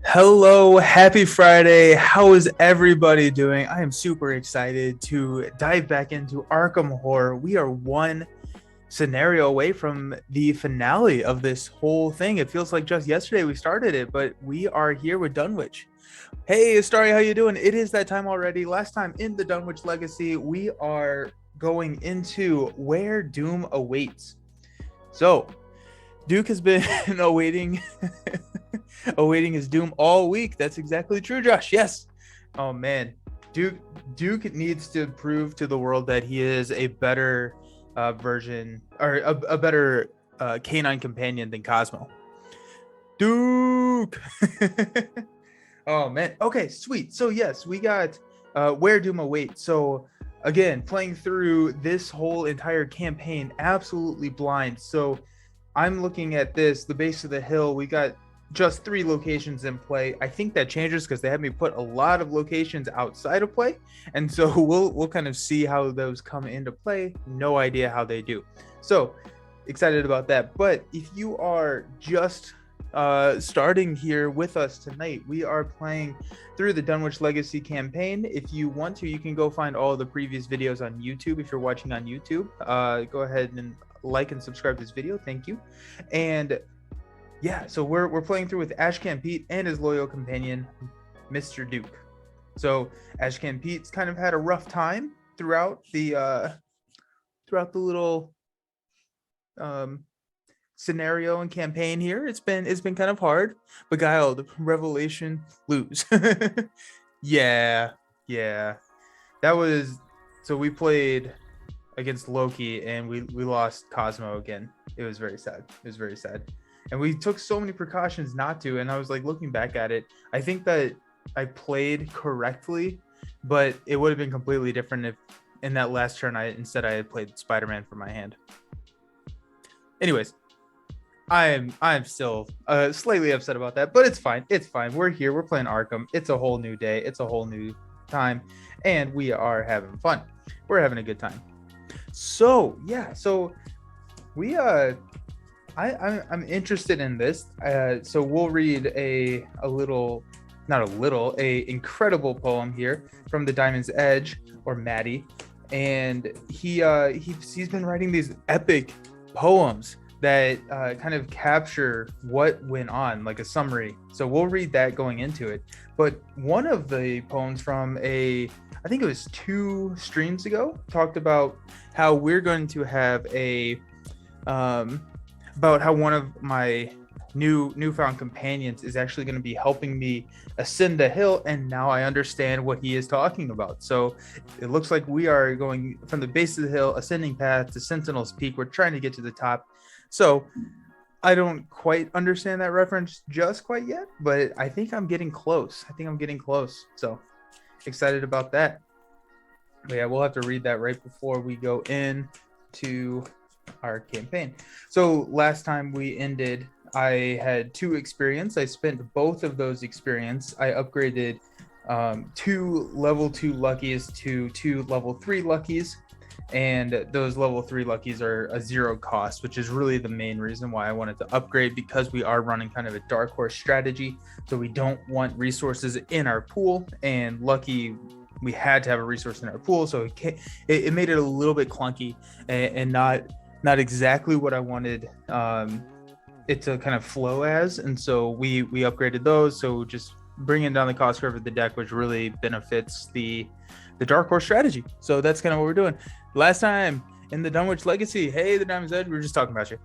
Hello, happy Friday. How is everybody doing? I am super excited to dive back into Arkham Horror. We are one scenario away from the finale of this whole thing. It feels like just yesterday we started it, but we are here with Dunwich. Hey, Starry, how you doing? It is that time already. Last time in the Dunwich Legacy, we are going into Where Doom Awaits. So, Duke has been awaiting awaiting his doom all week. That's exactly true, Josh. Yes. Oh man, Duke needs to prove to the world that he is a better version or a better canine companion than Cosmo. Duke. Oh man. Okay, sweet. So yes, we got Where Doom Awaits. So again, playing through this whole entire campaign absolutely blind. So I'm looking at this, the base of the hill. We got just 3 locations in play. I think that changes because they had me put a lot of locations outside of play, and so we'll kind of see how those come into play. No idea how they do. So excited about that. But if you are just starting here with us tonight, we are playing through the Dunwich Legacy campaign. If you want to, you can go find all the previous videos on YouTube. If you're watching on YouTube, go ahead and like and subscribe to this video. Thank you. And yeah, so we're playing through with Ashcan Pete and his loyal companion, Mr. Duke. So Ashcan Pete's kind of had a rough time throughout the little scenario and campaign here. It's been kind of hard. Beguiled, Revelation, lose. yeah, yeah. That was so we played against Loki and we lost Cosmo again. It was very sad. It was very sad. And we took so many precautions not to. And I was like looking back at it, I think that I played correctly, but it would have been completely different if in that last turn I had played Spider-Man for my hand. Anyways, I'm still slightly upset about that, but it's fine. It's fine. We're here. We're playing Arkham. It's a whole new day. It's a whole new time, and we are having fun. We're having a good time. So yeah, so we I'm interested in this. So we'll read a incredible poem here from the Diamond's Edge, or Maddie, and he's been writing these epic poems that kind of capture what went on, like a summary. So we'll read that going into it. But one of the poems from I think it was 2 streams ago, talked about how we're going to have about how one of my newfound companions is actually going to be helping me ascend the hill, and now I understand what he is talking about. So it looks like we are going from the base of the hill, ascending path to Sentinel's Peak. We're trying to get to the top. So I don't quite understand that reference just quite yet, but I think I'm getting close. So excited about that. But yeah, we'll have to read that right before we go in to our campaign. So last time we ended, I had 2 experience. I spent both of those experience. I upgraded 2 level 2 luckies to 2 level 3 luckies, and those level 3 luckies are a 0 cost, which is really the main reason why I wanted to upgrade, because we are running kind of a dark horse strategy. So we don't want resources in our pool, and lucky we had to have a resource in our pool, so it made it a little bit clunky and not exactly what I wanted it to kind of flow as. And so we upgraded those, so just bringing down the cost curve of the deck, which really benefits the dark horse strategy. So that's kind of what we're doing. Last time in the Dunwich Legacy, hey, the Diamond's Edge, we were just talking about you.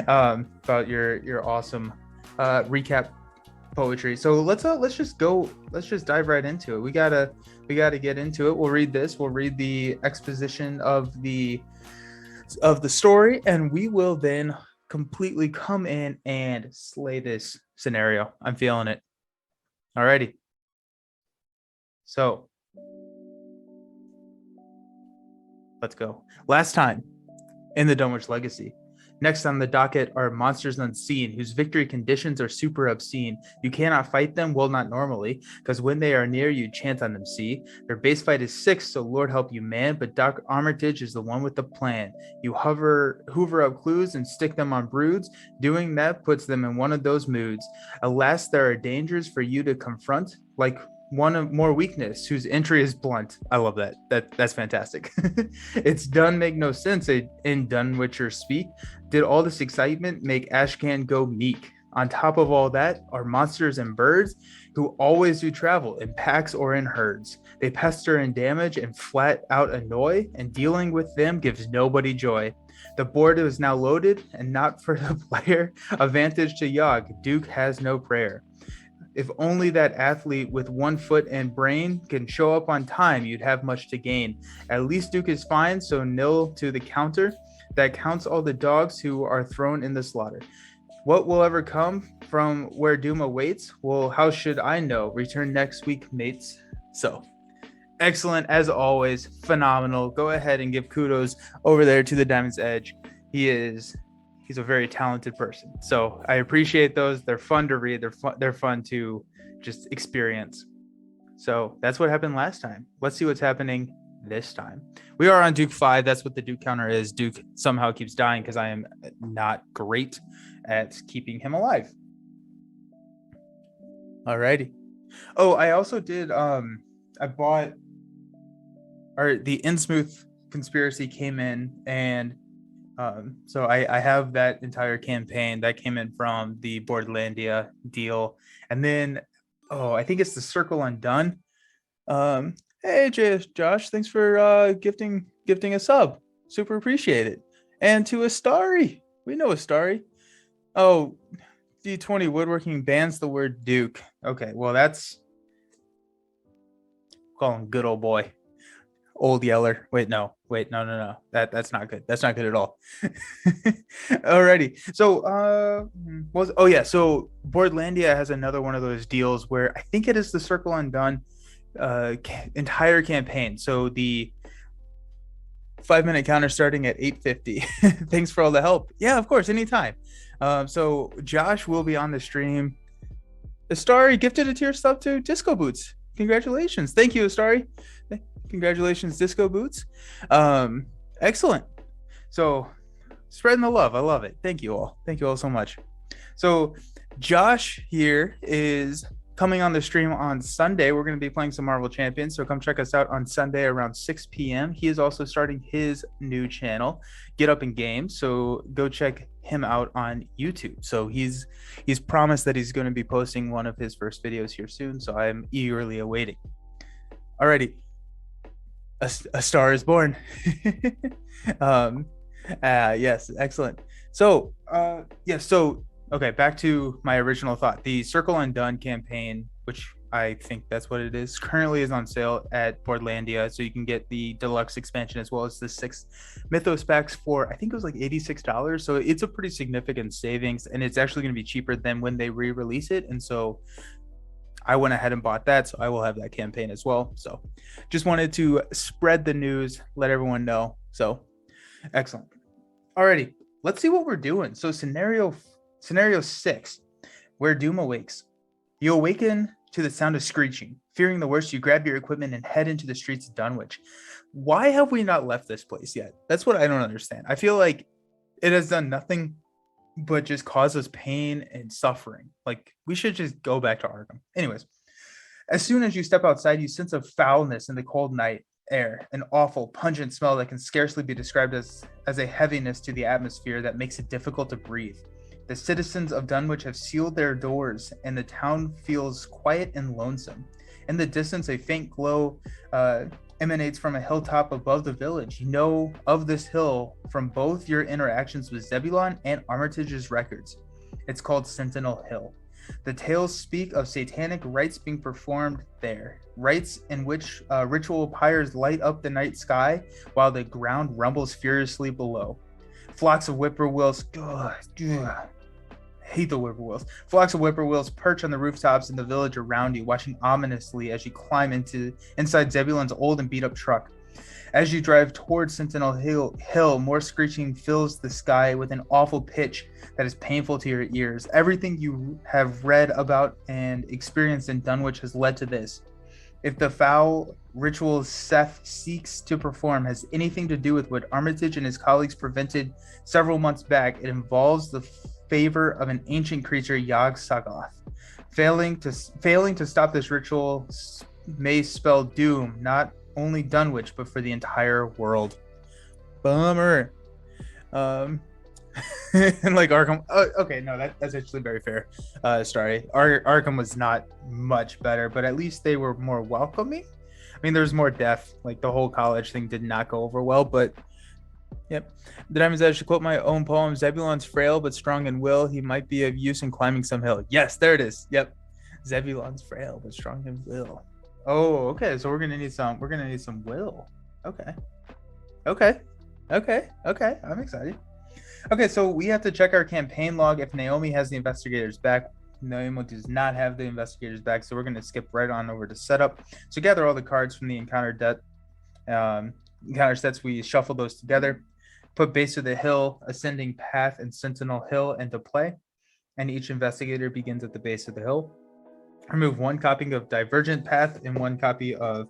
About your awesome recap poetry. So let's just dive right into it. We gotta get into it. We'll read the exposition of the story, and we will then completely come in and slay this scenario. I'm feeling it. Alrighty. So let's go. Last time in the Dunwich Legacy, Next on the docket are monsters unseen, whose victory conditions are super obscene. You cannot fight them, well, not normally, because when they are near, you chant on them, see? Their base fight is 6, so Lord help you, man, but Doc Armitage is the one with the plan. You hoover up clues and stick them on broods. Doing that puts them in one of those moods. Alas, there are dangers for you to confront, like one of more weakness whose entry is blunt. I love that. That's fantastic. It's done make no sense in Dunwich speak. Did all this excitement make Ashcan go meek? On top of all that are monsters and birds who always do travel in packs or in herds. They pester and damage and flat out annoy, and dealing with them gives nobody joy. The board is now loaded, and not for the player. Advantage to Yogg. Duke has no prayer. If only that athlete with 1 foot and brain can show up on time, you'd have much to gain. At least Duke is fine, so nil to the counter. That counts all the dogs who are thrown in the slaughter. What will ever come from where doom awaits? Well, how should I know? Return next week, mates. So, excellent as always. Phenomenal. Go ahead and give kudos over there to the Diamond's Edge. He's a very talented person. So I appreciate those. They're fun to read. They're fun to just experience. So that's what happened last time. Let's see what's happening this time. We are on Duke 5. That's what the Duke counter is. Duke somehow keeps dying because I am not great at keeping him alive. Alrighty. Oh, I also did I bought the Innsmouth conspiracy came in, and so I have that entire campaign that came in from the Boardlandia deal. And then, I think it's the Circle Undone. Hey, Josh, thanks for gifting a sub. Super appreciate it. And to Astari. We know Astari. Oh, D20 Woodworking bans the word Duke. Okay, well, that's... Call him good old boy. Old Yeller. No. That's not good. That's not good at all. Alrighty. So, so Boardlandia has another one of those deals where I think it is the Circle Undone entire campaign. So the 5-minute counter starting at 8:50. Thanks for all the help. Yeah, of course, anytime. So Josh will be on the stream. Astari gifted a tier sub to Disco Boots. Congratulations. Thank you, Astari. Congratulations, Disco Boots. Excellent. So spreading the love. I love it. Thank you all. Thank you all so much. So Josh here is coming on the stream on Sunday. We're going to be playing some Marvel Champions. So come check us out on Sunday around 6 p.m. He is also starting his new channel, Get Up in Games. So go check him out on YouTube. So he's promised that he's going to be posting one of his first videos here soon. So I'm eagerly awaiting. Alrighty. A star is born. Yes, excellent. So okay, back to my original thought. The Circle Undone campaign, which I think that's what it is, currently is on sale at Boardlandia, so you can get the deluxe expansion as well as the 6 Mythos packs for, I think it was like $86. So it's a pretty significant savings, and it's actually going to be cheaper than when they re-release it. And so I went ahead and bought that, so I will have that campaign as well. So just wanted to spread the news, let everyone know. So excellent. Alrighty, let's see what we're doing. So scenario 6, where doom awakes. You awaken to the sound of screeching. Fearing the worst, you grab your equipment and head into the streets of Dunwich. Why have we not left this place yet? That's what I don't understand. I feel like it has done nothing but just cause us pain and suffering. Like, we should just go back to Arkham. Anyways, as soon as you step outside, you sense a foulness in the cold night air, an awful, pungent smell that can scarcely be described as a heaviness to the atmosphere that makes it difficult to breathe. The citizens of Dunwich have sealed their doors, and the town feels quiet and lonesome. In the distance, a faint glow emanates from a hilltop above the village. You know of this hill from both your interactions with Zebulon and Armitage's records. It's called Sentinel Hill. The tales speak of satanic rites being performed there, rites in which ritual pyres light up the night sky while the ground rumbles furiously below. Flocks of whippoorwills, hate the whippoorwills. Flocks of whippoorwills perch on the rooftops in the village around you, watching ominously as you climb inside Zebulon's old and beat-up truck. As you drive towards Sentinel Hill, more screeching fills the sky with an awful pitch that is painful to your ears. Everything you have read about and experienced in Dunwich has led to this. If the foul ritual Seth seeks to perform has anything to do with what Armitage and his colleagues prevented several months back, it involves the favor of an ancient creature, Yog-Sothoth. Failing to stop this ritual may spell doom, not only Dunwich, but for the entire world. Bummer. And like Arkham, okay, no, that's actually very fair. Sorry, Arkham was not much better, but at least they were more welcoming. I mean, there's more death. Like the whole college thing did not go over well, but yep. The Diamond's Edge, to quote my own poem, Zebulon's frail but strong in will. He might be of use in climbing some hill. Yes, there it is. Yep. Zebulon's frail but strong in will. Oh, okay. So we're gonna need some will. Okay. I'm excited. Okay, so we have to check our campaign log if Naomi has the investigators back. Naomi does not have the investigators back, so we're going to skip right on over to setup. So gather all the cards from the encounter sets. We shuffle those together. Put Base of the Hill, Ascending Path, and Sentinel Hill into play. And each investigator begins at the base of the hill. Remove one copy of Divergent Path and one copy of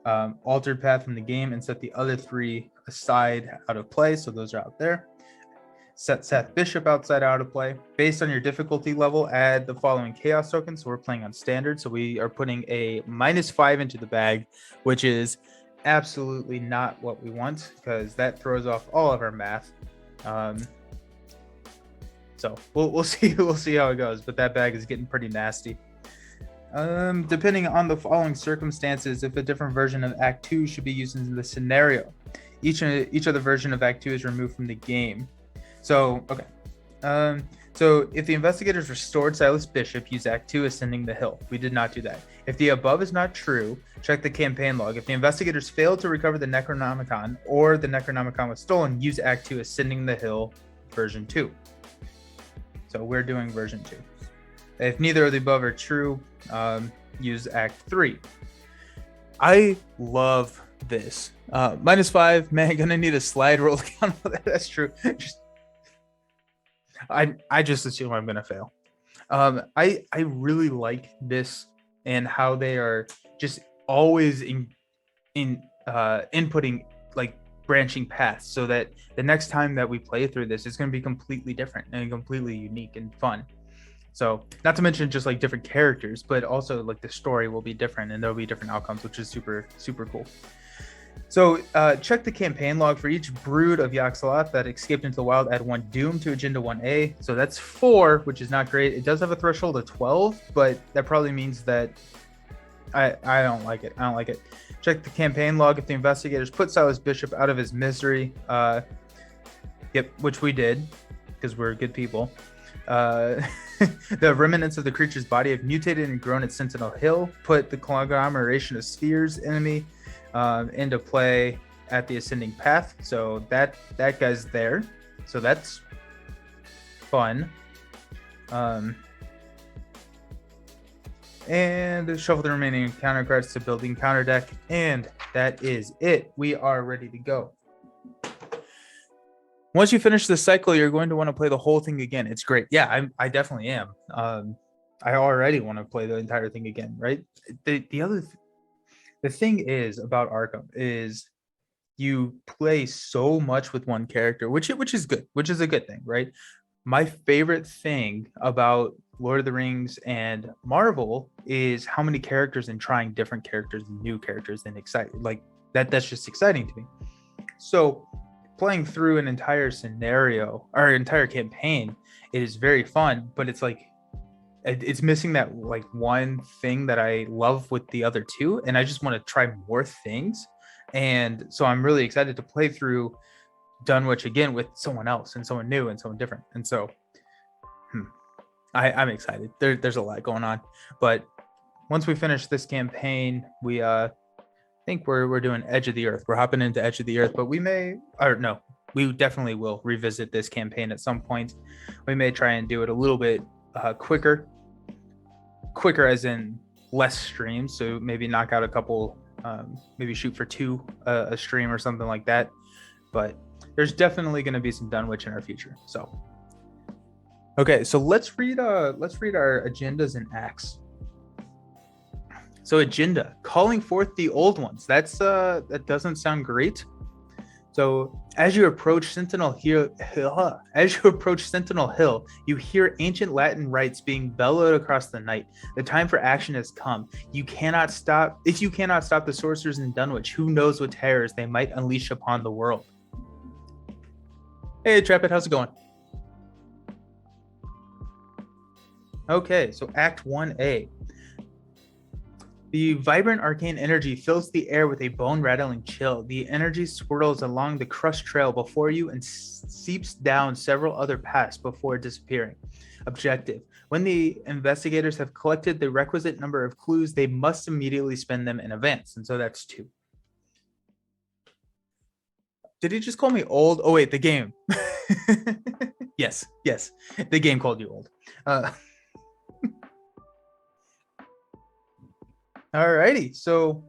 Altered Path from the game, and set the other three aside out of play. So those are out there. Set Seth Bishop outside out of play. Based on your difficulty level, add the following chaos tokens. So we're playing on standard. So we are putting a -5 into the bag, which is absolutely not what we want because that throws off all of our math. So we'll see how it goes. But that bag is getting pretty nasty. Depending on the following circumstances, if a different version of Act 2 should be used in the scenario, each other version of Act 2 is removed from the game. So, okay. So if the investigators restored Silas Bishop, use Act 2 Ascending the Hill. We did not do that. If the above is not true, check the campaign log. If the investigators failed to recover the Necronomicon or the Necronomicon was stolen, use Act 2 Ascending the Hill version 2. So we're doing version 2. If neither of the above are true, use Act 3. I love this. -5, man, gonna need a slide roll count. That's true. I just assume I'm gonna fail. I really like this and how they are just always inputting like branching paths, so that the next time that we play through this, it's gonna be completely different and completely unique and fun. So not to mention just like different characters, but also like the story will be different and there'll be different outcomes, which is super, super cool. So check the campaign log for each brood of Yog-Sothoth that escaped into the wild. Add 1 doom to Agenda 1A. So that's 4, which is not great. It does have a threshold of 12, but that probably means that I don't like it. Check the campaign log if the investigators put Silas Bishop out of his misery. Yep, which we did because we're good people. The remnants of the creature's body have mutated and grown at Sentinel Hill. Put the conglomeration of spheres enemy into play at the Ascending Path. So that guy's there. So that's fun. And shuffle the remaining encounter cards to build the encounter deck. And that is it. We are ready to go. Once you finish the cycle, you're going to want to play the whole thing again. It's great. Yeah, I definitely am. I already want to play the entire thing again, right? The thing is about Arkham is you play so much with one character, which is good, which is a good thing, right? My favorite thing about Lord of the Rings and Marvel is how many characters and trying different characters and new characters and exciting like that's just exciting to me. So playing through an entire scenario or entire campaign, it is very fun, but it's like it's missing that like one thing that I love with the other two, and I just want to try more things. And so I'm really excited to play through Dunwich again with someone else and someone new and someone different. And so I'm excited. There's a lot going on, but once we finish this campaign, we think we're doing Edge of the Earth. We're hopping into Edge of the Earth, but we definitely will revisit this campaign at some point. We may try and do it a little bit quicker as in less streams, so maybe knock out a couple maybe shoot for 2 a stream or something like that. But there's definitely going to be some Dunwich in our future. So, okay, so let's read our agendas and acts. So agenda, calling forth the old ones. That doesn't sound great. So as you approach Sentinel Hill, you hear ancient Latin rites being bellowed across the night. The time for action has come. You cannot stop. If you cannot stop the sorcerers in Dunwich, who knows what terrors they might unleash upon the world. Hey, Trapit, how's it going? Okay, so Act 1A. The vibrant arcane energy fills the air with a bone-rattling chill. The energy swirls along the crushed trail before you and seeps down several other paths before disappearing. Objective. When the investigators have collected the requisite number of clues, they must immediately spend them in advance. And so that's 2. Did he just call me old? Oh, wait, the game. Yes. The game called you old. Alrighty, so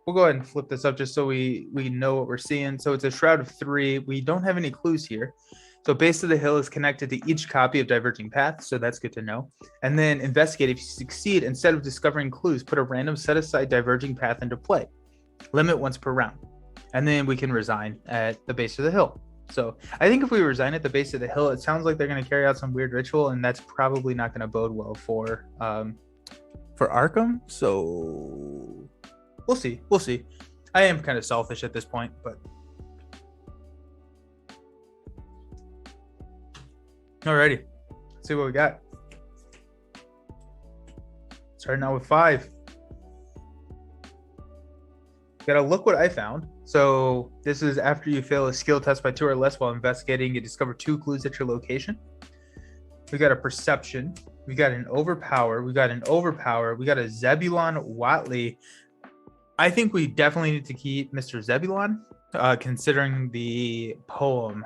we'll go ahead and flip this up just so we know what we're seeing. So it's a shroud of 3. We don't have any clues here. So base of the hill is connected to each copy of Diverging Path, so that's good to know. And then investigate. If you succeed, instead of discovering clues, put a random set-aside Diverging Path into play. Limit once per round. And then we can resign at the base of the hill. So I think if we resign at the base of the hill, it sounds like they're going to carry out some weird ritual, and that's probably not going to bode well for Arkham. So we'll see. I am kind of selfish at this point, but alrighty, let's see what we got. Starting out with 5. Gotta look what I found. So this is after you fail a skill test by 2 or less while investigating. You discover 2 clues at your location. We got a perception. We got an overpower. We got a Zebulon Watley. I think we definitely need to keep Mr. Zebulon, considering the poem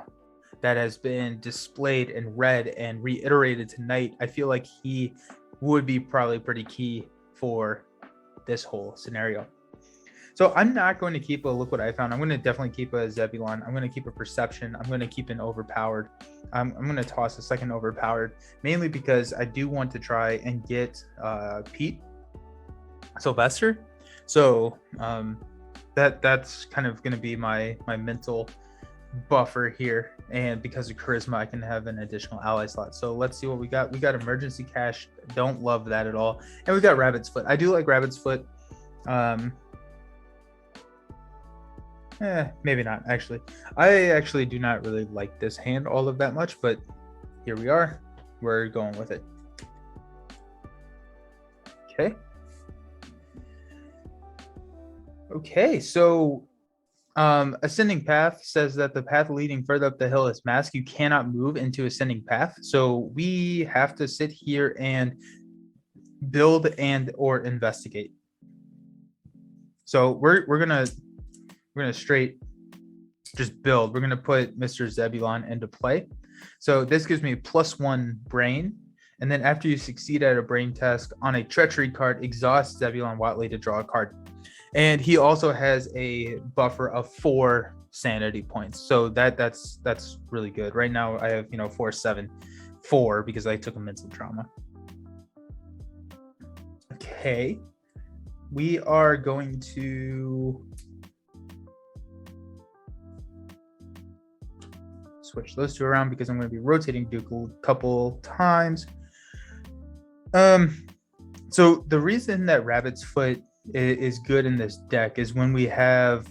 that has been displayed and read and reiterated tonight. I feel like he would be probably pretty key for this whole scenario. So I'm not going to keep a look what I found. I'm going to definitely keep a Zebulon. I'm going to keep a perception. I'm going to keep an overpowered. I'm going to toss a second overpowered, mainly because I do want to try and get Pete Sylvester. So that's kind of going to be my mental buffer here. And because of charisma, I can have an additional ally slot. So let's see what we got. We got emergency cash. Don't love that at all. And we got Rabbit's Foot. I do like Rabbit's Foot. Maybe not, actually. I actually do not really like this hand all of that much, but here we are. We're going with it. Okay, so Ascending Path says that the path leading further up the hill is masked. You cannot move into Ascending Path. So we have to sit here and build and or investigate. So we're gonna straight just build. We're gonna put Mr. Zebulon into play. So this gives me +1 brain, and then after you succeed at a brain test on a treachery card, exhaust Zebulon Watley to draw a card. And he also has a buffer of 4 sanity points. So that's really good. Right now I have 4, 7, 4 because I took a mental trauma. Okay, we are going to switch those 2 around because I'm going to be rotating Duke a couple times. So the reason that Rabbit's Foot is good in this deck is when we have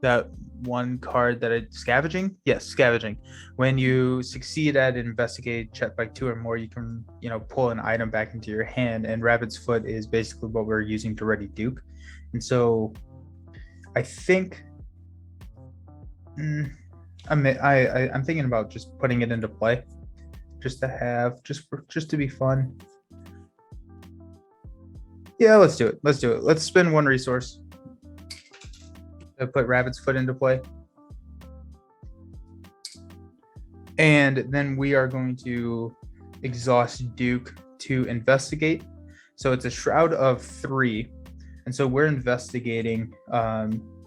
that one card that scavenging. Yes, scavenging. When you succeed at an investigate check by 2 or more, you can pull an item back into your hand, and Rabbit's Foot is basically what we're using to ready Duke. And so I think I'm thinking about just putting it into play, just to have, just to be fun. Yeah, let's do it. Let's spend 1 resource to put Rabbit's Foot into play. And then we are going to exhaust Duke to investigate. So it's a shroud of 3. And so we're investigating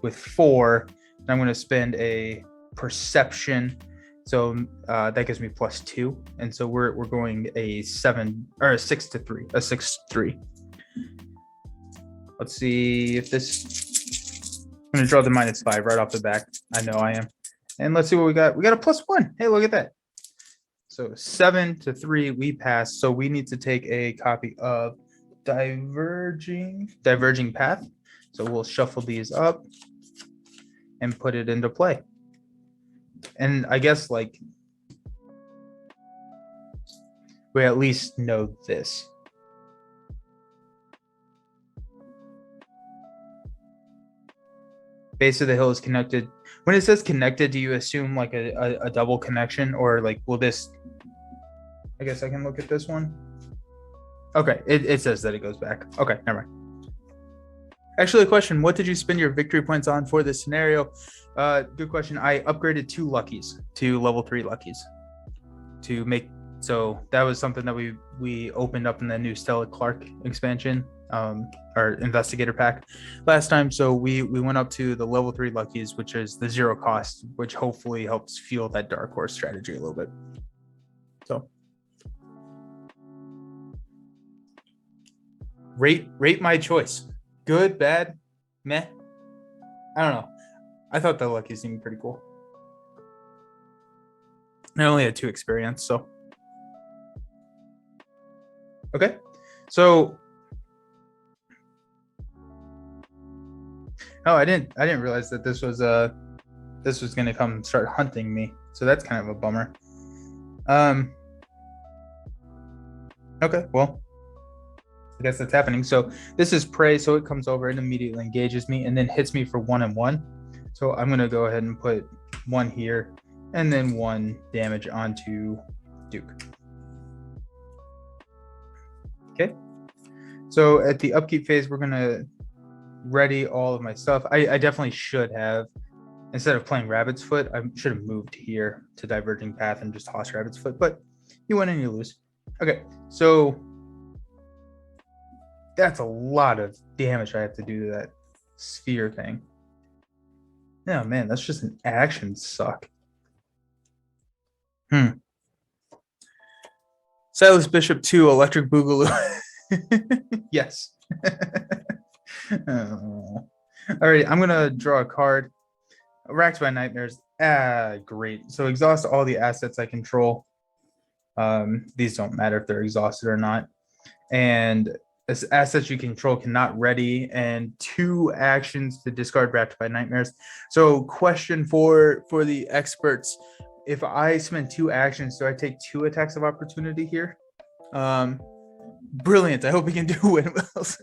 with 4. And I'm going to spend a perception. So that gives me +2. And so we're going a 7 or a 6 to 3, a 6-3. Let's see if this. I'm going to draw the -5 right off the back. I know I am. And let's see what we got. We got a +1. Hey, look at that. So 7 to 3, we pass. So we need to take a copy of diverging path. So we'll shuffle these up and put it into play. And I guess like we at least know this. Base of the hill is connected. When it says connected, do you assume like a double connection, or like will this? I guess I can look at this one. Okay, it says that it goes back. Okay, never mind. Actually, a question: what did you spend your victory points on for this scenario? Good question. I upgraded 2 luckies to level 3 luckies to make. So that was something that we opened up in the new Stella Clark expansion, our investigator pack last time. So we went up to the level 3 luckies, which is the 0 cost, which hopefully helps fuel that dark horse strategy a little bit. So rate my choice. Good, bad, meh. I don't know. I thought the lucky seemed pretty cool. I only had 2 experience, so. Okay, so. Oh, I didn't realize that this was gonna come start hunting me. So that's kind of a bummer. Okay, well, I guess that's happening. So this is prey, so it comes over and immediately engages me and then hits me for 1 and 1. So I'm gonna go ahead and put 1 here and then 1 damage onto Duke. Okay. So at the upkeep phase, we're gonna ready all of my stuff. I definitely should have, instead of playing Rabbit's Foot, I should have moved here to Diverging Path and just toss Rabbit's Foot, but you win and you lose. Okay, so that's a lot of damage I have to do to that sphere thing. Oh man, that's just an action suck. Silas Bishop 2, Electric Boogaloo. Yes. Oh. All right, I'm gonna draw a card. Racked by Nightmares. Great. So exhaust all the assets I control. These don't matter if they're exhausted or not. And assets you control cannot ready, and 2 actions to discard Racked by Nightmares. So question for the experts: if I spend 2 actions, do I take 2 attacks of opportunity here? Brilliant. I hope we can do windmills.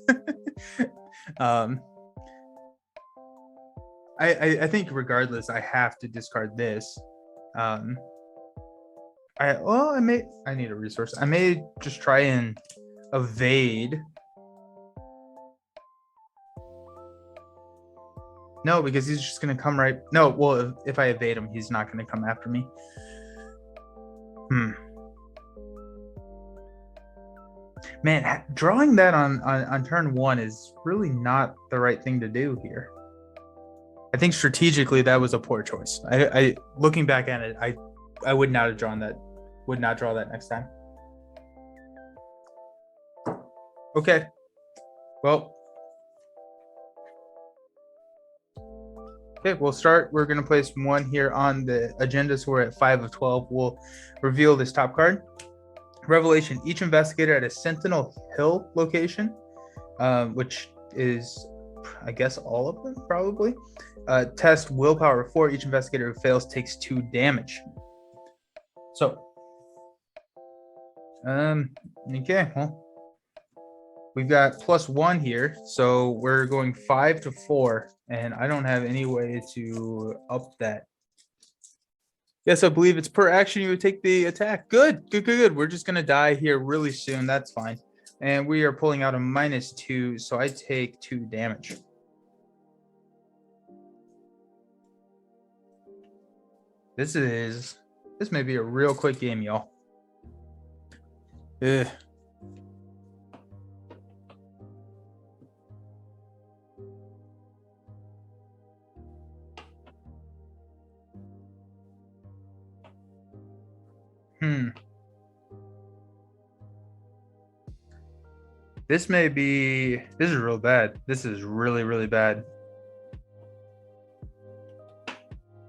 I think regardless, I have to discard this. I need a resource. I may just try and evade. No, because he's just gonna come right. No, well, if I evade him, he's not gonna come after me. Man, drawing that on turn 1 is really not the right thing to do here. I think strategically that was a poor choice. I looking back at it, I would not have drawn that. Would not draw that next time. Okay. Well. Okay, we'll start. We're going to place 1 here on the agenda, so we're at 5 of 12. We'll reveal this top card. Revelation: each investigator at a Sentinel Hill location, which is, I guess, all of them, probably. Test willpower 4. Each investigator who fails takes 2 damage. So, okay, well, we've got +1 here, so we're going 5 to 4, and I don't have any way to up that. Yes, I believe it's per action you would take the attack. Good. We're just gonna die here really soon. That's fine. And we are pulling out a -2, so I take 2 damage. This may be a real quick game, y'all. Ugh. This is real bad. This is really, really bad.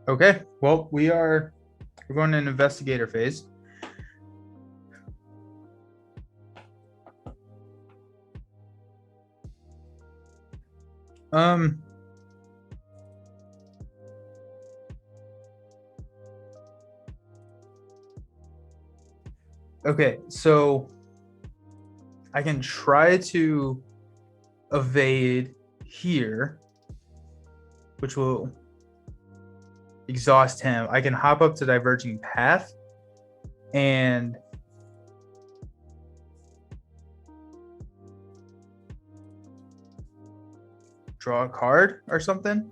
Okay, well, we're going to an investigator phase. Okay, so I can try to evade here, which will exhaust him. I can hop up to diverging path and draw a card or something.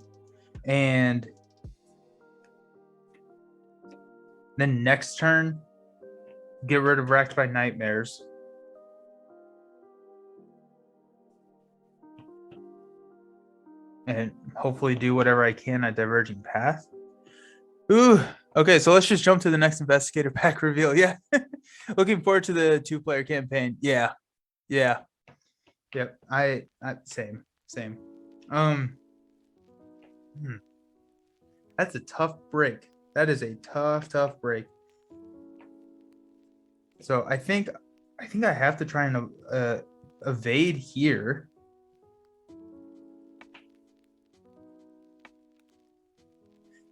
And then next turn, get rid of Racked by Nightmares. And hopefully do whatever I can at Diverging Path. Ooh, okay, so let's just jump to the next Investigator pack reveal. Yeah. Looking forward to the 2-player campaign. Yeah. Yep. I same. That's a tough break. That is a tough break. So I think I have to try and evade here.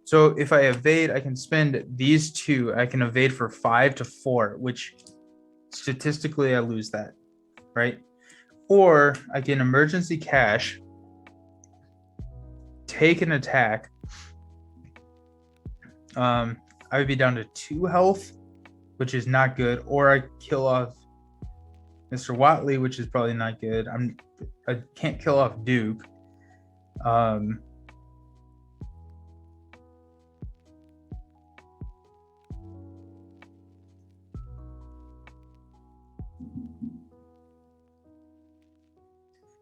So if I evade, I can spend these two. I can evade for 5 to 4, which statistically I lose that, right? Or I can emergency cash, take an attack. I would be down to 2 health, which is not good. Or I kill off Mr. Watley, which is probably not good. I can't kill off Duke.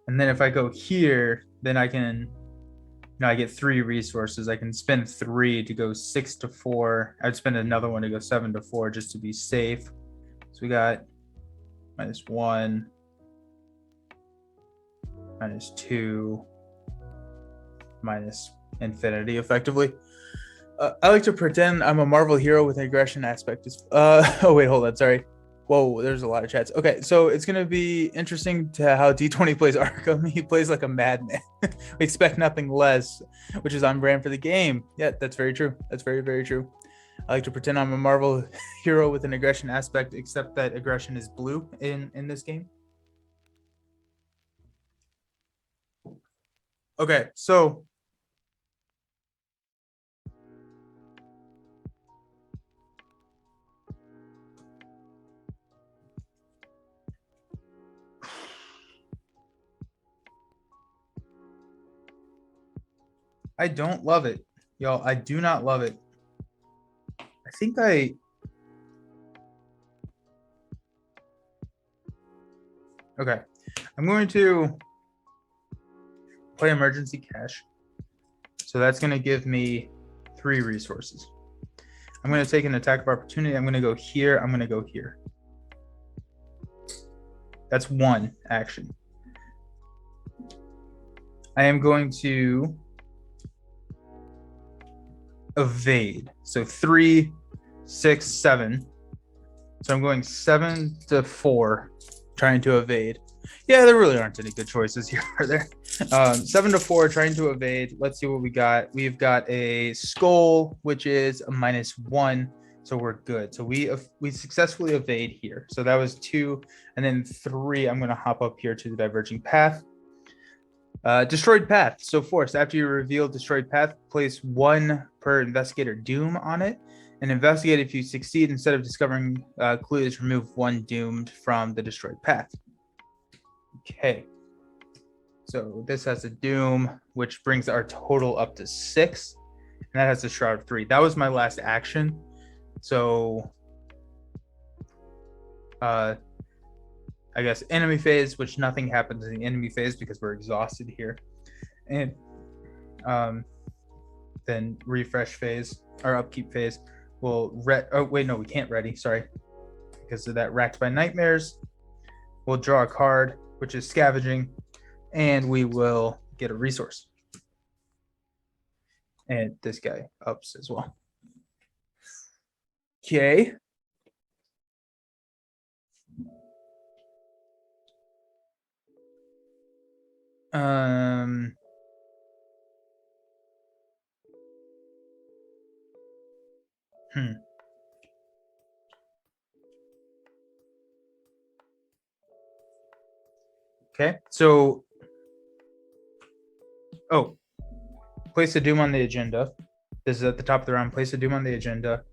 And then if I go here, then I can, I get 3 resources. I can spend 3 to go 6 to 4. I'd spend another one to go 7 to 4 just to be safe. So we got -1, -2, minus infinity, effectively. I like to pretend I'm a Marvel hero with an aggression aspect. Oh, wait, hold on. Sorry. Whoa, there's a lot of chats. Okay, so it's going to be interesting to how D20 plays Arkham. He plays like a madman. We expect nothing less, which is on brand for the game. Yeah, that's very true. That's very, very true. I like to pretend I'm a Marvel hero with an aggression aspect, except that aggression is blue in this game. Okay, so I don't love it, y'all. I do not love it. I think okay. I'm going to play emergency cash. So that's going to give me 3 resources. I'm going to take an attack of opportunity. I'm going to go here. I'm going to go here. That's 1 action. I am going to evade. So 3, 6, 7. So I'm going 7 to 4, trying to evade. Yeah, there really aren't any good choices here, are there? 7 to 4, trying to evade. Let's see what we got. We've got a skull, which is a -1, so we're good. So we successfully evade here. So that was 2, and then 3. I'm going to hop up here to the diverging path. Destroyed path. So force. After you reveal destroyed path, place 1 per investigator doom on it. And investigate. If you succeed, instead of discovering clues, remove 1 doomed from the destroyed path. Okay. So this has a doom, which brings our total up to 6. And that has a shroud of 3. That was my last action. So I guess enemy phase, which nothing happens in the enemy phase because we're exhausted here. And then refresh phase or upkeep phase will we can't ready, sorry. Because of that racked by nightmares. We'll draw a card. which is scavenging, and we will get a resource. And this guy ups as well. Okay. Okay, so place a doom on the agenda. This is at the top of the round. Place a doom on the agenda.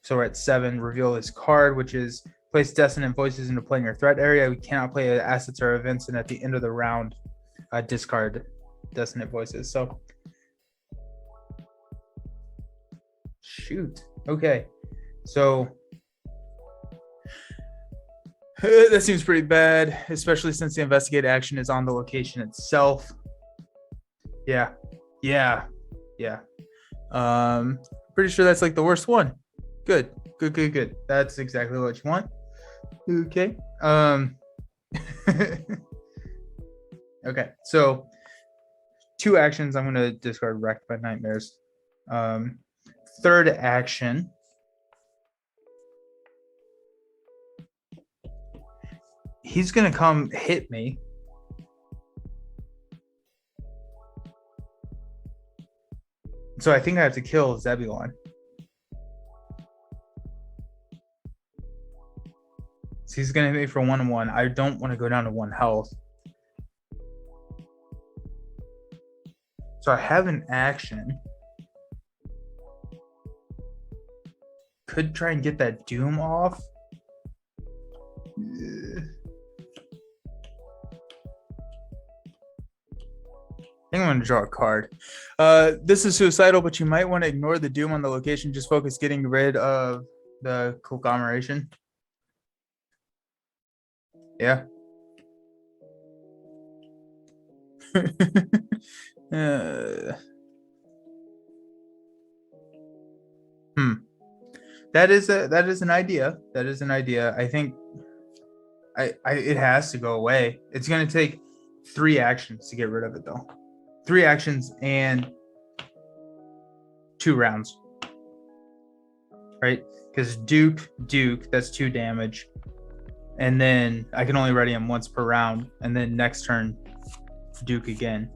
So we're at 7. Reveal this card, which is place dissonant voices into playing your threat area. We cannot play assets or events, and at the end of the round, discard dissonant voices. So shoot. Okay, so that seems pretty bad, especially since the investigate action is on the location itself. Yeah. Pretty sure that's like the worst one. Good. That's exactly what you want. Okay. Okay, so 2 actions. I'm gonna discard Wrecked by Nightmares. Third action. He's gonna come hit me. So I think I have to kill Zebulon. So he's gonna hit me for 1-1. I don't want to go down to 1 health. So I have an action. Could try and get that doom off. I think I'm going to draw a card. This is suicidal, but you might want to ignore the doom on the location. Just focus getting rid of the conglomeration. Yeah. That is an idea. I think it has to go away. It's going to take 3 actions to get rid of it, though. 3 actions and 2 rounds, right? Because Duke, that's 2 damage, and then I can only ready him once per round, and then next turn, Duke again.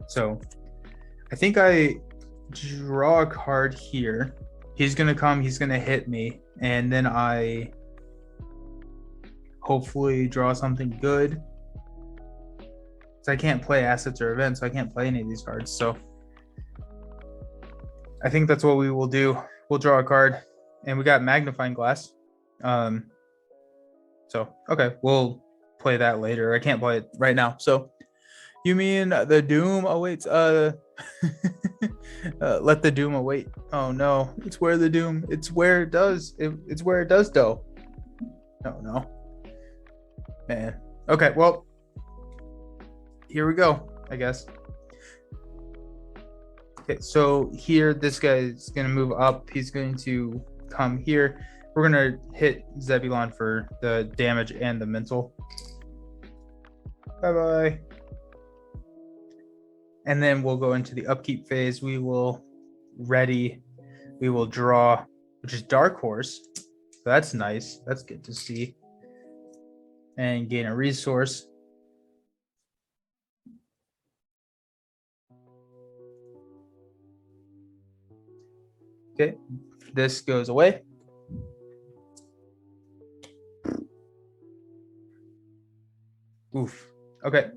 So I think I draw a card here. He's gonna come. He's gonna hit me, and then I hopefully draw something good. So I can't play assets or events, so I can't play any of these cards. So I think that's what we will do. We'll draw a card, and we got magnifying glass. So okay, we'll play that later. I can't play it right now. So you mean the doom awaits? Let the doom await. Oh no, it's where the doom. It's where it does. It's where it does go. No, man. Okay, well. Here we go, I guess. Okay, so here, this guy is going to move up. He's going to come here. We're going to hit Zebulon for the damage and the mental. Bye-bye. And then we'll go into the upkeep phase. We will draw, which is Dark Horse. So that's nice. That's good to see. And gain a resource. Okay, this goes away. Oof. Okay.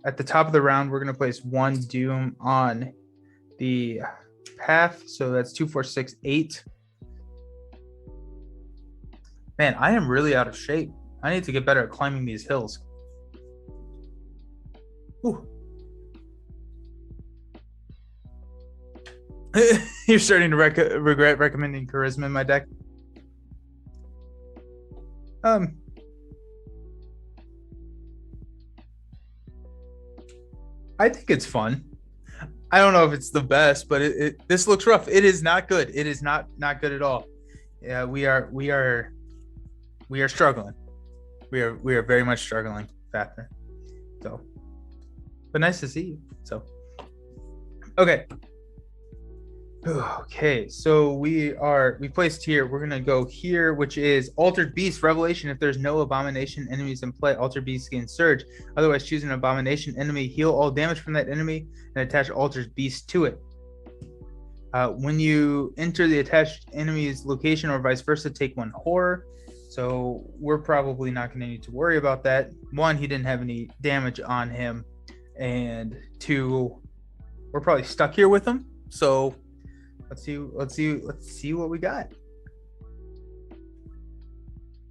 At the top of the round, we're going to place 1 doom on the path. So that's 2, 4, 6, 8. Man, I am really out of shape. I need to get better at climbing these hills. Ooh. You're starting to regret recommending charisma in my deck. I think it's fun. I don't know if it's the best, but this looks rough. It is not good. It is not good at all. Yeah, we are we are struggling. We are very much struggling, Father. So, but nice to see you. So, okay. Okay, so we placed here. We're gonna go here, which is Altered Beast Revelation. If there's no abomination enemies in play, Altered Beast gain surge. Otherwise, choose an abomination enemy, heal all damage from that enemy, and attach Altered Beast to it. When you enter the attached enemy's location or vice versa, take 1 horror. So we're probably not going to need to worry about that. 1, he didn't have any damage on him, and 2, we're probably stuck here with him. So let's see what we got.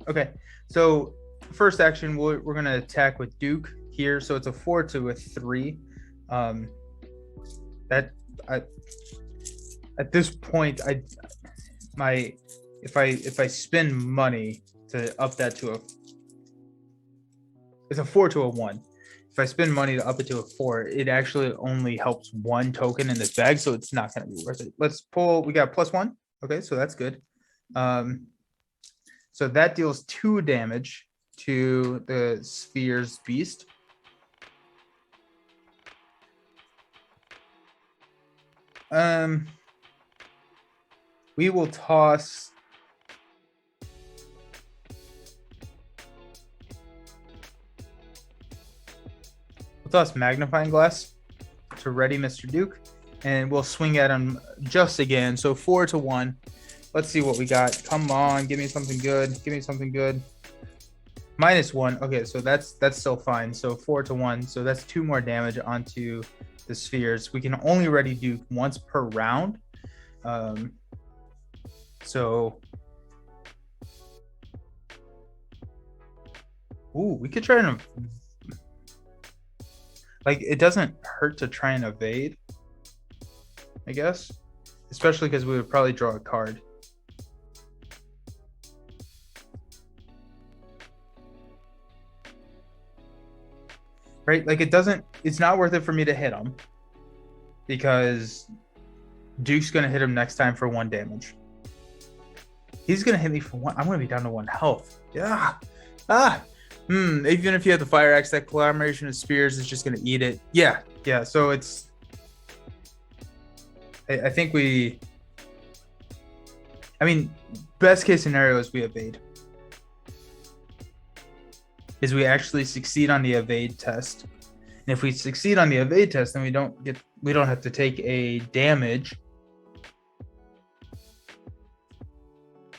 Okay, so first action, we're going to attack with Duke here. So it's a 4 to a 3. At this point, if I spend money to up that to it's a 4 to a 1. If I spend money to up it to a 4, it actually only helps 1 token in this bag, so it's not going to be worth it. Let's pull. We got +1. Okay, so that's good. So that deals 2 damage to the Sphere's Beast. We will toss. We'll toss Magnifying Glass to ready Mr. Duke, and we'll swing at him just again. So 4 to 1. Let's see what we got. Come on, give me something good. Give me something good. -1. Okay, so that's still fine. So 4 to 1. So that's 2 more damage onto the spheres. We can only ready Duke once per round. So, we could try and, like, it doesn't hurt to try and evade, I guess, especially because we would probably draw a card. Right? Like, it's not worth it for me to hit him because Duke's going to hit him next time for 1 damage. He's going to hit me for 1. I'm going to be down to 1 health. Yeah. Even if you have the Fire Axe, that collaboration of spears is just going to eat it. Yeah. So it's, I think best case scenario is we evade. Is we actually succeed on the evade test. And if we succeed on the evade test, then we don't have to take a damage.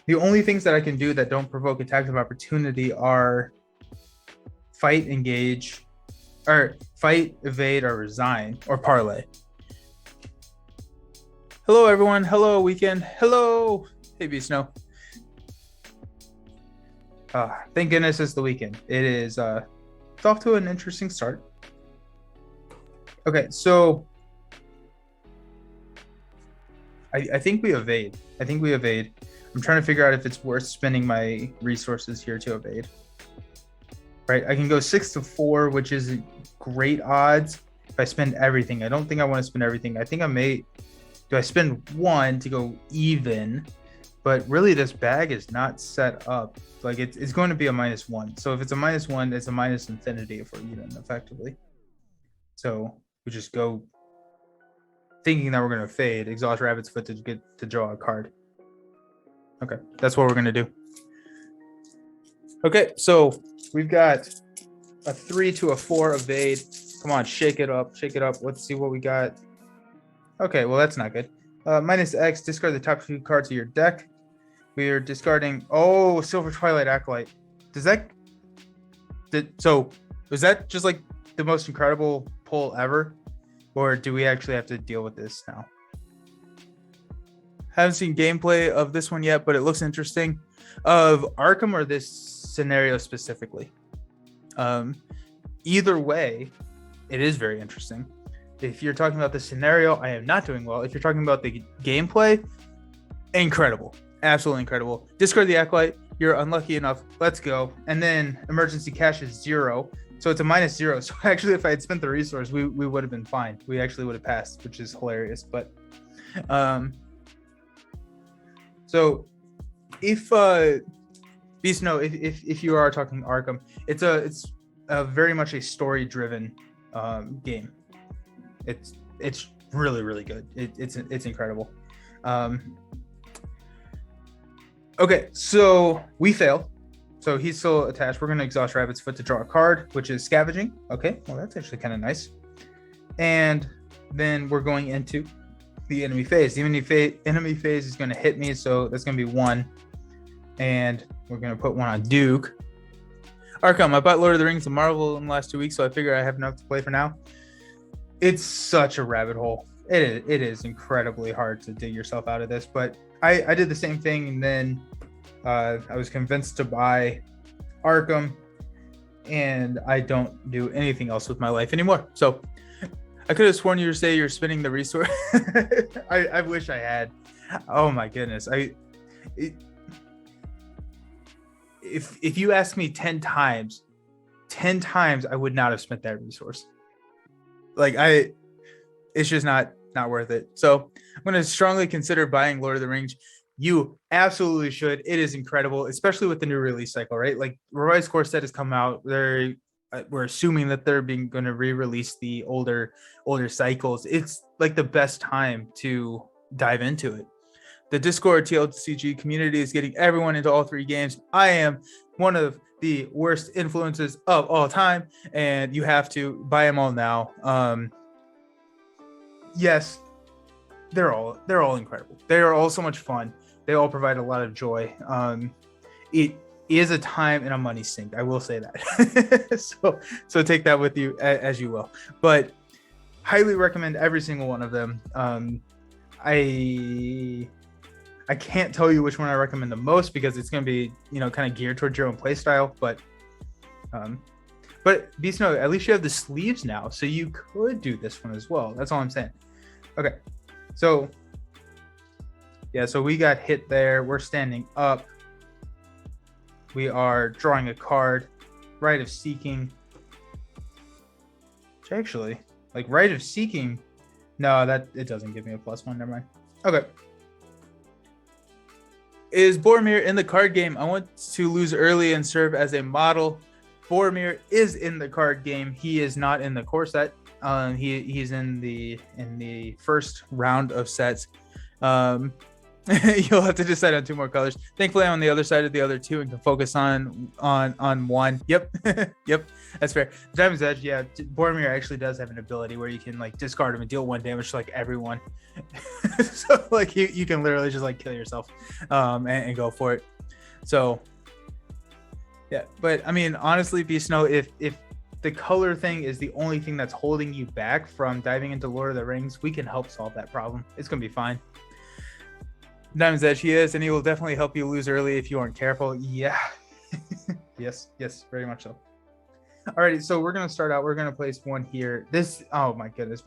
The only things that I can do that don't provoke attacks of opportunity are fight, engage, or fight, evade, or resign, or parlay. Hello, everyone. Hello, weekend. Hello. Hey, B Snow. Thank goodness it's the weekend. It is it's off to an interesting start. Okay, so I think we evade. I'm trying to figure out if it's worth spending my resources here to evade. Right, I can go 6 to 4, which is great odds if I spend everything. I don't think I want to spend everything. I think I may. Do I spend 1 to go even? But really, this bag is not set up. Like, it's going to be a -1. So if it's a -1, it's a minus infinity if we're even, effectively. So we just go thinking that we're going to fade, exhaust Rabbit's Foot to draw a card. Okay, that's what we're going to do. Okay, so we've got a 3 to a 4 evade. Come on, shake it up. Let's see what we got. Okay, well, that's not good. -X, discard the top 2 cards of your deck. We are discarding. Oh, Silver Twilight Acolyte. Was that just like the most incredible pull ever? Or do we actually have to deal with this now? Haven't seen gameplay of this one yet, but it looks interesting. Of Arkham or this scenario specifically? Either way, it is very interesting. If you're talking about the scenario, I am not doing well. If you're talking about the gameplay, incredible. Absolutely incredible. Discard the Acolyte. You're unlucky enough. Let's go. And then emergency cash is 0. So it's a -0. So actually, if I had spent the resource, we would have been fine. We actually would have passed, which is hilarious. But so if Beast, no, if you are talking Arkham, it's a very much a story driven game. It's really, really good. It's incredible. Okay, so we fail. So he's still attached. We're going to exhaust Rabbit's Foot to draw a card, which is scavenging. Okay, well, that's actually kind of nice. And then we're going into the enemy phase. The enemy phase is going to hit me, so that's going to be 1. And we're going to put 1 on Duke. Arkham, I bought Lord of the Rings and Marvel in the last 2 weeks, so I figure I have enough to play for now. It's such a rabbit hole. It is incredibly hard to dig yourself out of this, but I did the same thing, and then I was convinced to buy Arkham, and I don't do anything else with my life anymore. So I could have sworn you to say you're spending the resource. I wish I had. Oh my goodness. If you ask me 10 times, I would not have spent that resource. Like it's just not worth it. So I'm going to strongly consider buying Lord of the Rings. You absolutely should. It is incredible, especially with the new release cycle, right? Like Revised Core Set has come out. We're assuming that they're going to re-release the older cycles. It's like the best time to dive into it. The Discord TLCG community is getting everyone into all 3 games. I am one of the worst influences of all time, and you have to buy them all now. Yes, they're all incredible. They are all so much fun. They all provide a lot of joy. It is a time and a money sink. I will say that. so take that with you as you will. But highly recommend every single one of them. I can't tell you which one I recommend the most because it's going to be, kind of geared towards your own play style. But Beast, no, at least you have the sleeves now, so you could do this one as well. That's all I'm saying. Okay, so yeah, so we got hit there. We're standing up. We are drawing a card, Rite of Seeking. Which actually, like Rite of Seeking, no, that it doesn't give me a +1. Never mind. Okay. Is Boromir in the card game? I want to lose early and serve as a model. Boromir is in the card game. He is not in the core set. He's in the first round of sets. You'll have to decide on 2 more colors. Thankfully, I'm on the other side of the other 2 and can focus on 1. Yep, yep, that's fair. Diamond's Edge, yeah. Boromir actually does have an ability where you can like discard him and deal 1 damage to like everyone. So like you can literally just like kill yourself, and go for it. So yeah, but I mean honestly, Beast Snow, if the color thing is the only thing that's holding you back from diving into Lord of the Rings, we can help solve that problem. It's gonna be fine. Diamond's Edge, he is, and he will definitely help you lose early if you aren't careful. Yeah. yes, very much so. Alrighty, so we're gonna start out. We're gonna place 1 here. This, oh my goodness,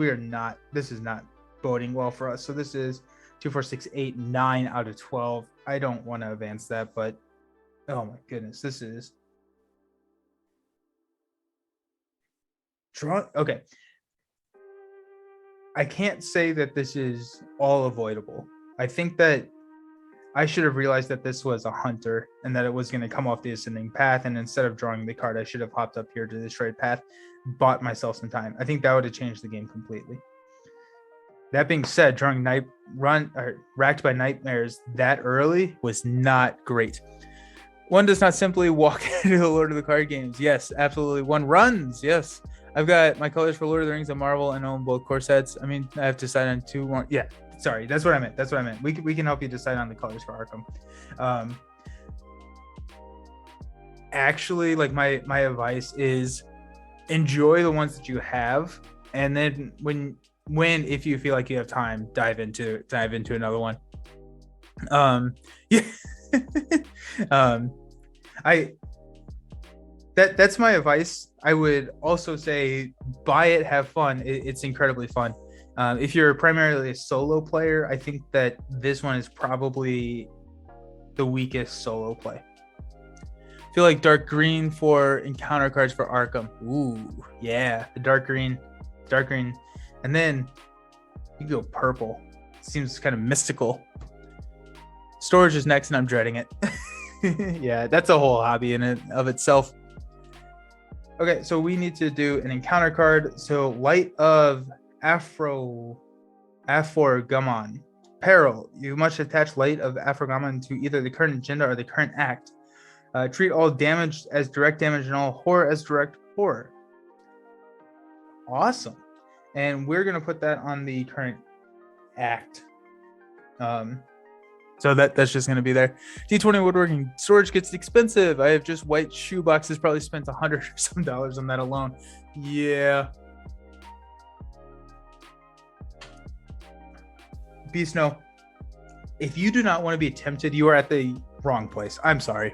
this is not boding well for us. So this is 2, 4, 6, 8, 9 out of 12. I don't want to advance that, but oh my goodness, this is draw. Okay, I can't say that this is all avoidable. I think that I should have realized that this was a hunter and that it was going to come off the ascending path. And instead of drawing the card, I should have hopped up here to the straight path, bought myself some time. I think that would have changed the game completely. That being said, drawing Racked by Nightmares that early was not great. One does not simply walk into the Lord of the Card games. Yes, absolutely. One runs. Yes. I've got my colors for Lord of the Rings and Marvel and own both core sets. I mean, I have to decide on 2 more. Yeah. Sorry, that's what I meant. We can help you decide on the colors for Arkham. Actually, like my advice is enjoy the ones that you have, and then when if you feel like you have time, dive into another one. Yeah. That's my advice. I would also say buy it, have fun. It's incredibly fun. If you're primarily a solo player, I think that this one is probably the weakest solo play. I feel like dark green for encounter cards for Arkham. Ooh, yeah, the dark green. And then you go purple. Seems kind of mystical. Storage is next, and I'm dreading it. Yeah, that's a whole hobby in it of itself. Okay, so we need to do an encounter card. So Light of Aphorgamon. Peril. You must attach Light of Aphorgamon to either the current agenda or the current act. Treat all damage as direct damage and all horror as direct horror. Awesome. And we're going to put that on the current act. So that's just going to be there. D20 woodworking storage gets expensive. I have just white shoe boxes. Probably spent $100 or some dollars on that alone. Yeah. Beast, no. If you do not want to be tempted, you are at the wrong place. I'm sorry.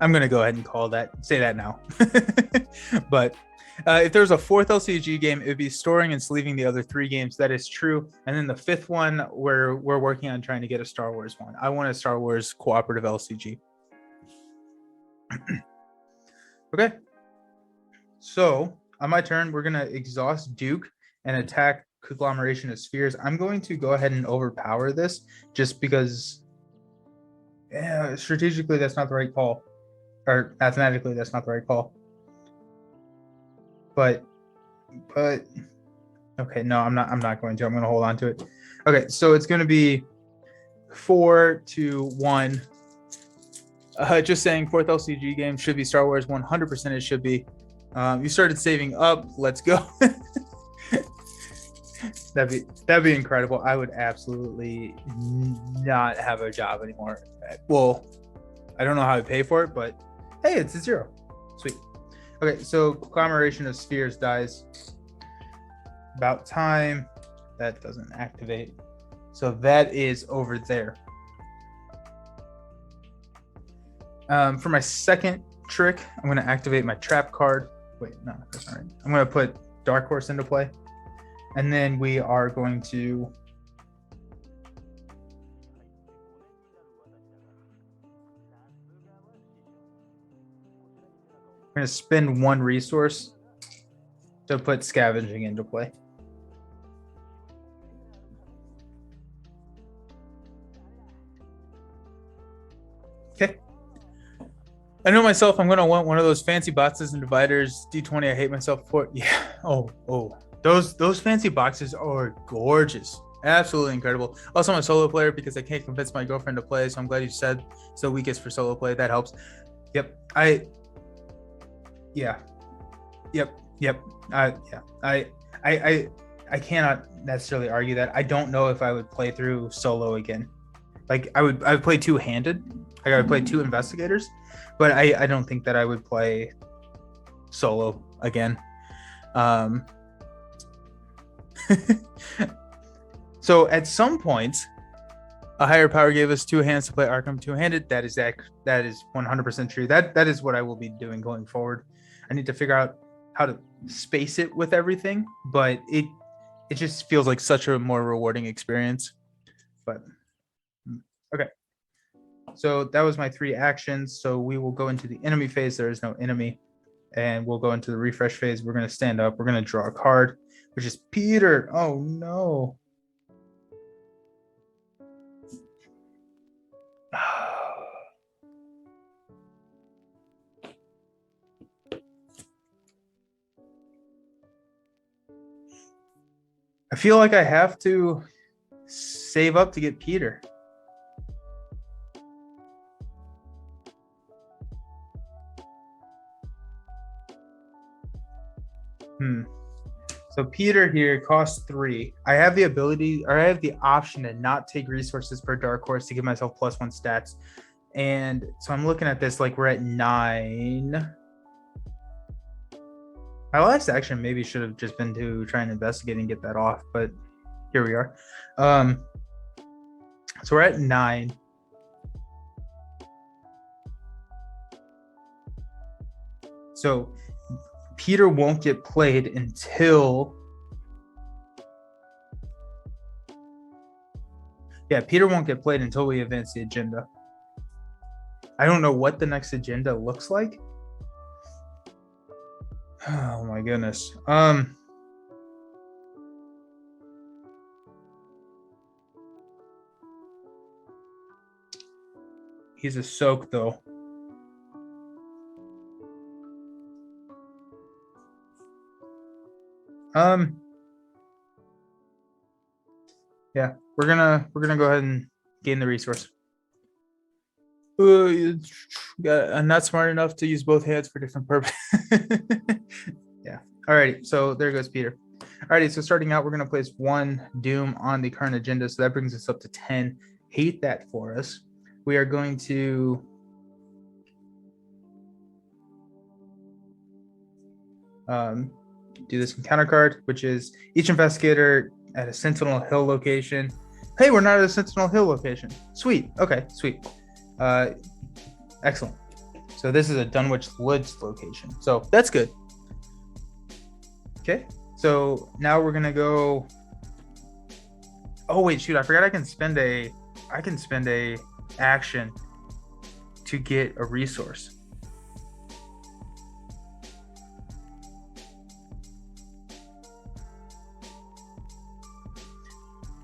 I'm going to go ahead and say that now. But if there's a fourth LCG game, it would be storing and sleeving the other 3 games. That is true. And then the 5th one, we're working on trying to get a Star Wars one. I want a Star Wars cooperative LCG. Okay. So on my turn, we're going to exhaust Duke and attack Conglomeration of Spheres. I'm going to go ahead and overpower this just because strategically that's not the right call. Or mathematically that's not the right call. But okay, no, I'm not going to. I'm going to hold on to it. Okay, so it's going to be 4-1. Just saying, 4th LCG game should be Star Wars. 100% it should be. You started saving up. Let's go. That'd be incredible. I would absolutely not have a job anymore. Well, I don't know how to pay for it, but hey, it's a 0. Sweet. Okay, so Conglomeration of Spheres dies. About time. That doesn't activate. So that is over there. For my second trick, I'm going to activate my trap card. Wait, no, that's not right. I'm going to put Dark Horse into play. And then we are going to spend 1 resource to put scavenging into play. Okay. I know myself, I'm going to want one of those fancy boxes and dividers. D20, I hate myself for it. Yeah. Oh. Those fancy boxes are gorgeous. Absolutely incredible. Also, I'm a solo player because I can't convince my girlfriend to play, so I'm glad you said it's the weakest for solo play. That helps. Yep. I cannot necessarily argue that. I don't know if I would play through solo again. Like I would play two-handed. Like I would play 2 investigators, but I don't think that I would play solo again. So at some point, a higher power gave us 2 hands to play Arkham two-handed. That is 100% true. That is what I will be doing going forward. I need to figure out how to space it with everything, but it just feels like such a more rewarding experience. But okay. So that was my 3 actions. So we will go into the enemy phase. There is no enemy. And we'll go into the refresh phase. We're going to stand up. We're going to draw a card, which is Peter. Oh, no. I feel like I have to save up to get Peter. So Peter here costs 3. I have the ability, or I have the option to not take resources per Dark Horse to give myself +1 stats. And so I'm looking at this like we're at 9. My last action maybe should have just been to try and investigate and get that off, but here we are. So we're at 9. So Peter won't get played until... Yeah, Peter won't get played until we advance the agenda. I don't know what the next agenda looks like. Oh my goodness. He's a soak though. Yeah, we're gonna go ahead and gain the resource. I'm not smart enough to use both hands for different purposes. Yeah. Alrighty, so there goes Peter. Alrighty, so starting out, we're gonna place 1 doom on the current agenda, so that brings us up to 10. Hate that for us. We are going to do this encounter card, which is each investigator at a Sentinel Hill location. Hey, we're not at a Sentinel Hill location. Sweet. Okay, sweet. Excellent. So this is a Dunwich Woods location. So that's good. Okay. So now we're gonna go. Oh wait, shoot! I forgot I can spend a action to get a resource.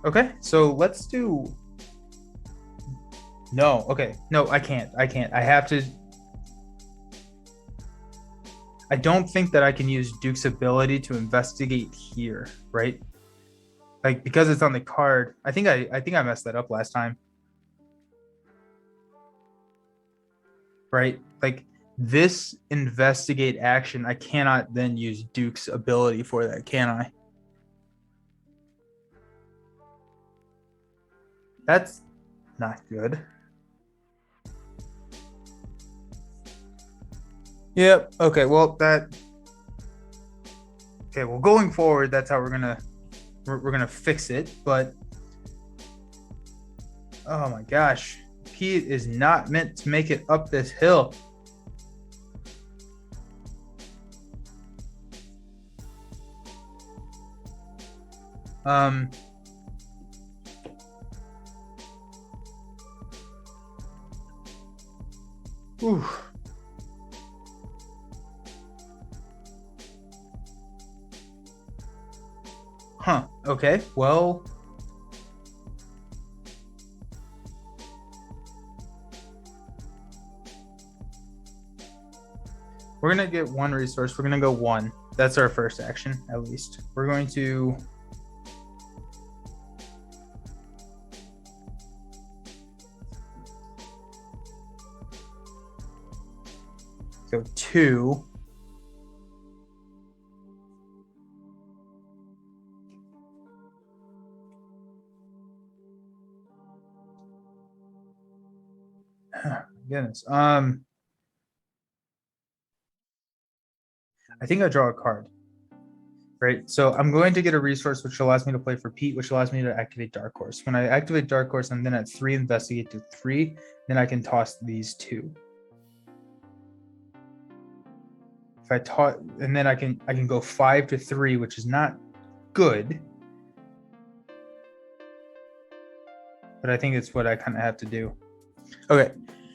Okay, so let's do. No, okay. No, I can't. I have to. I don't think that I can use Duke's ability to investigate here, right? Like, because it's on the card. I think I messed that up last time. Right? Like, this investigate action, I cannot then use Duke's ability for that, can I? That's not good. Yep. Okay. Well, okay. Well, going forward, that's how we're gonna fix it. But oh my gosh, Pete is not meant to make it up this hill. Ooh. Huh. Okay. Well. We're going to get 1 resource. We're going to go 1. That's our first action, at least. We're going to... go 2. Goodness. I think I draw a card. Right. So I'm going to get a resource which allows me to play for Pete, which allows me to activate Dark Horse. When I activate Dark Horse, I'm then at 3, investigate to 3. Then I can toss these 2. If I taught, and then I can go 5 to 3, which is not good. But I think it's what I kind of have to do. Okay.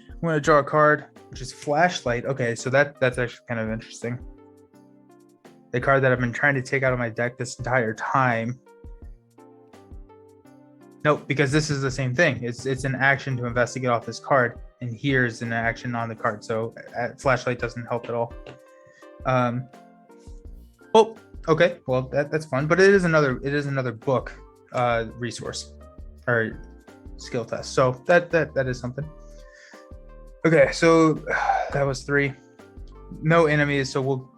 I'm going to draw a card, which is Flashlight. Okay, so that's actually kind of interesting. The card that I've been trying to take out of my deck this entire time. Nope, because this is the same thing. It's an action to investigate off this card, and here's an action on the card. So Flashlight doesn't help at all. Oh, okay. Well, that's fun, but it is another book resource or skill test. So that is something. Okay, so that was 3. No enemies, so we'll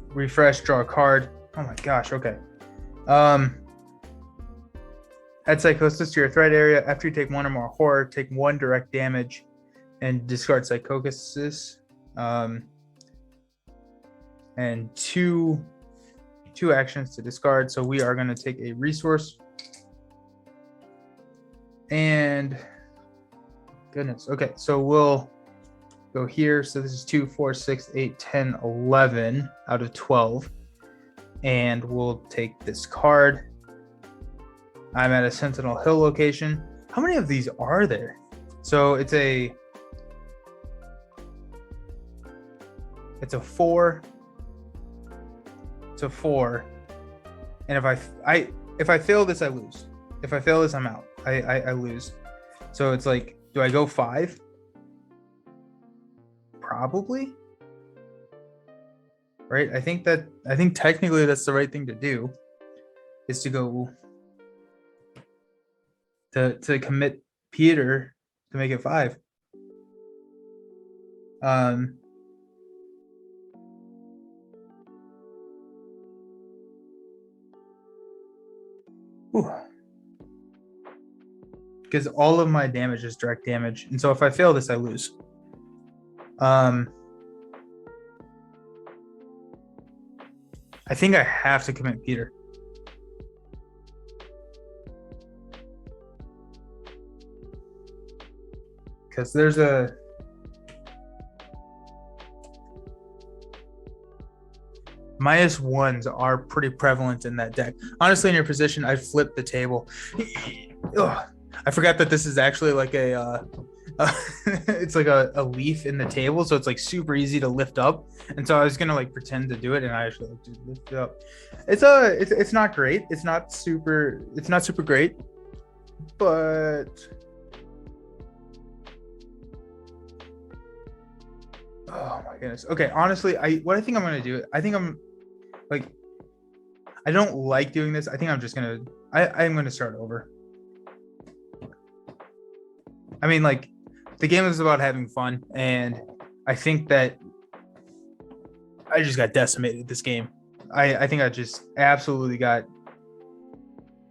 refresh, draw a card. Oh my gosh, okay. Add Psychosis to your threat area. After you take 1 or more horror, take 1 direct damage and discard Psychosis. And two actions to discard. So we are going to take a resource. And goodness. Okay, so we'll go here. So this is 2, 4, 6, 8, 10, 11 out of 12. And we'll take this card. I'm at a Sentinel Hill location. How many of these are there? So it's a 4. It's a 4. And if I fail this, I lose. If I fail this, I'm out. I lose. So it's like, do I go 5? Probably. right? I think technically that's the right thing to do, is to go to commit Peter to make it 5. Um, because all of my damage is direct damage, and so if I fail this, I lose. I think I have to commit Peter. Because there's a -1s are pretty prevalent in that deck. Honestly, in your position, I'd flip the table. Ugh. I forgot that this is actually like it's like a leaf in the table, so it's like super easy to lift up. And so I was gonna like pretend to do it, and I actually like, just lift it up. It's not great. It's not super great, but oh my goodness. Okay, honestly, what I think I'm gonna do. I think I'm like, I don't like doing this. I think I'm just gonna I'm gonna start over. I mean, like, the game is about having fun, and I think that I just got decimated this game. I think I just absolutely got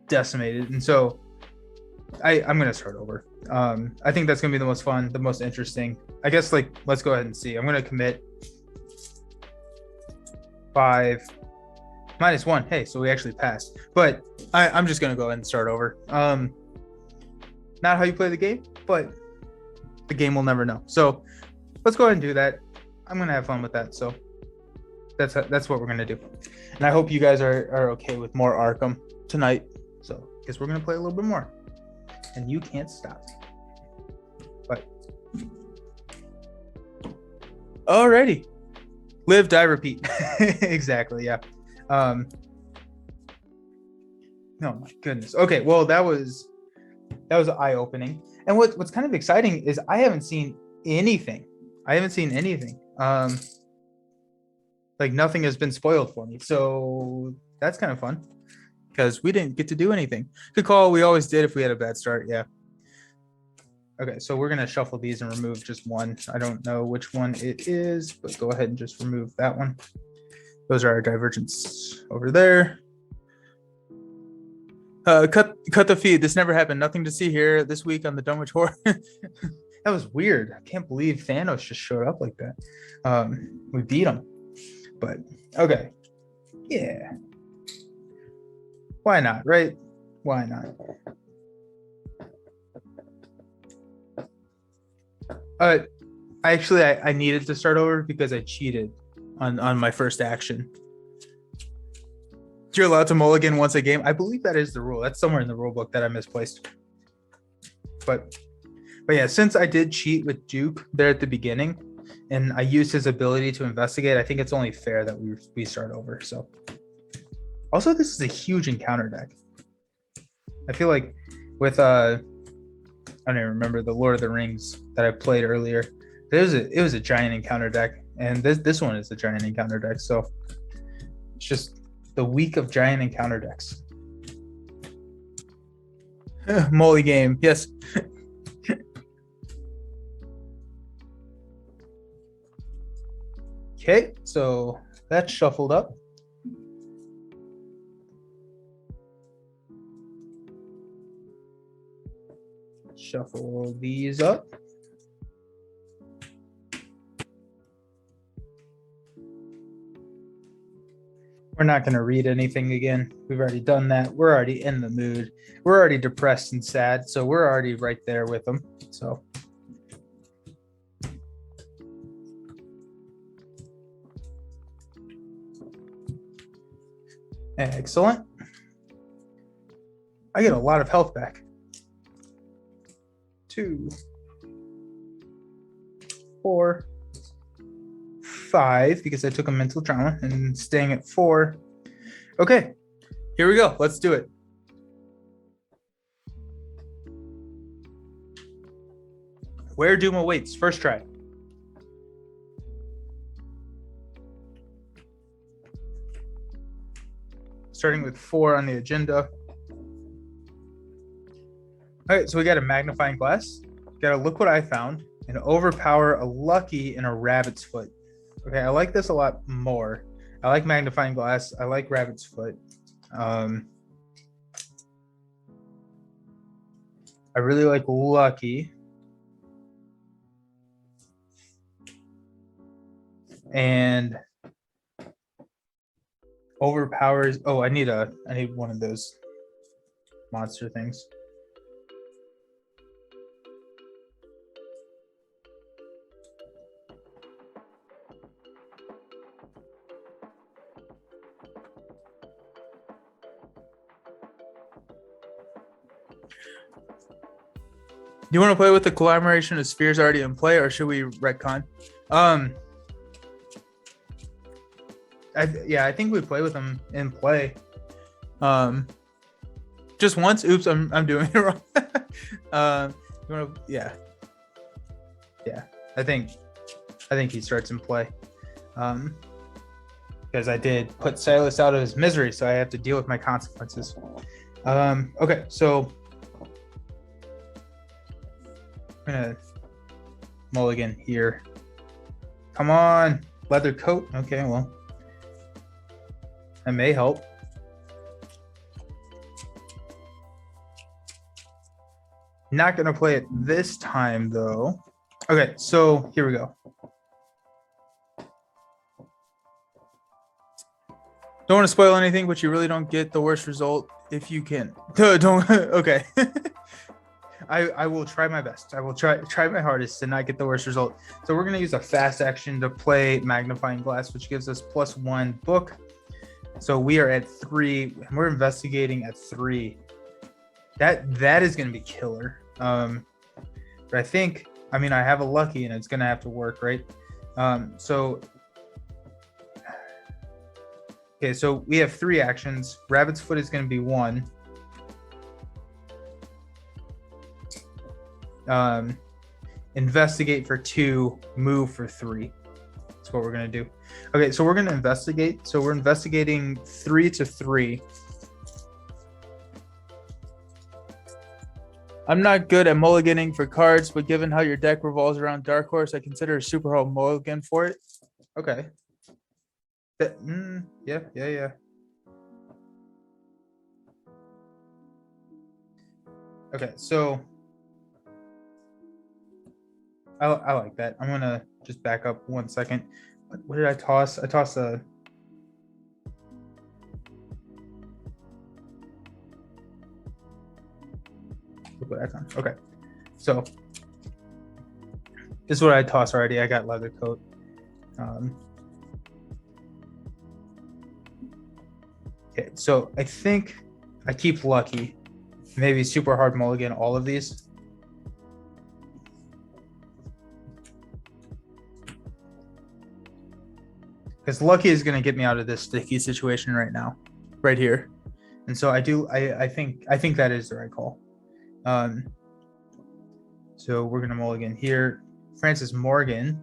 decimated, and so I'm gonna start over. I think that's gonna be the most fun, the most interesting. I guess, like, let's go ahead and see. I'm gonna commit 5 -1. Hey, so we actually passed, but I'm just gonna go ahead and start over. Not how you play the game, but the game will never know. So let's go ahead and do that. I'm gonna have fun with that. So that's what we're gonna do. And I hope you guys are okay with more Arkham tonight. So because we're gonna play a little bit more, and you can't stop me. But alrighty, live, die, repeat. Exactly. Yeah. Oh my goodness. Okay. Well, that was eye-opening. And what's kind of exciting is I haven't seen anything. Like, nothing has been spoiled for me. So that's kind of fun, because we didn't get to do anything. Good call. We always did if we had a bad start. Yeah. Okay, so we're gonna shuffle these and remove just one. I don't know which one it is, but go ahead and just remove that one. Those are our divergents over there. Cut the feed. This never happened. Nothing to see here this week on the Dunwich Horror. That was weird. I can't believe Thanos just showed up like that. We beat him, but okay. Yeah. Why not, right? Why not? I needed to start over because I cheated on my first action. You're allowed to mulligan once a game. I believe that is the rule. That's somewhere in the rule book that I misplaced. But yeah, since I did cheat with Duke there at the beginning, and I used his ability to investigate, I think it's only fair that we start over. So also, this is a huge encounter deck. I feel like with I don't even remember the Lord of the Rings that I played earlier. It was a giant encounter deck, and this one is a giant encounter deck. So it's just the week of giant encounter decks. Molly game, yes. Okay, so that's shuffled up. Shuffle these up. We're not going to read anything again. We've already done that. We're already in the mood. We're already depressed and sad, so we're already right there with them. So excellent. I get a lot of health back. 2, 4, 5, because I took a mental trauma, and staying at 4. Okay, here we go. Let's do it. Where Doom awaits. First try. starting with 4 on the agenda. All right, so we got a magnifying glass, got a look what I found, an overpower, a lucky, and a rabbit's foot. Okay, I like this a lot more. I like magnifying glass. I like rabbit's foot. I really like lucky. And overpowers. Oh, I need one of those monster things. Do you want to play with the collaboration of spheres already in play, or should we retcon? I think we play with them in play. Just once. Oops, I'm doing it wrong. Yeah. I think he starts in play. Because I did put Silas out of his misery, so I have to deal with my consequences. Okay, so I'm gonna mulligan here. Come on, leather coat. Okay, well, that may help. Not gonna play it this time though. Okay, so here we go. Don't want to spoil anything, but you really don't get the worst result if you can. Don't. Okay. I will try my best. I will try my hardest to not get the worst result. So we're gonna use a fast action to play magnifying glass, which gives us +1 book. So we are at 3. And we're investigating at 3. That is gonna be killer. But I think, I have a lucky, and it's gonna have to work, right? Okay, so we have 3 actions. Rabbit's foot is going to be 1. Investigate for 2. Move for 3. That's what we're going to do. Okay, so we're going to investigate. So we're investigating 3 to 3. I'm not good at mulliganing for cards, but given how your deck revolves around Dark Horse, I consider a super hard mulligan for it. Okay. Yeah. Okay, so I like that. I'm gonna just back up 1 second. What did I toss? I tossed a. Okay, so this is what I tossed already. I got leather coat. Okay, so I think I keep lucky. Maybe super hard mulligan all of these. Because lucky is going to get me out of this sticky situation right now, right here. And so I think that is the right call. So we're going to mulligan here. Francis Morgan.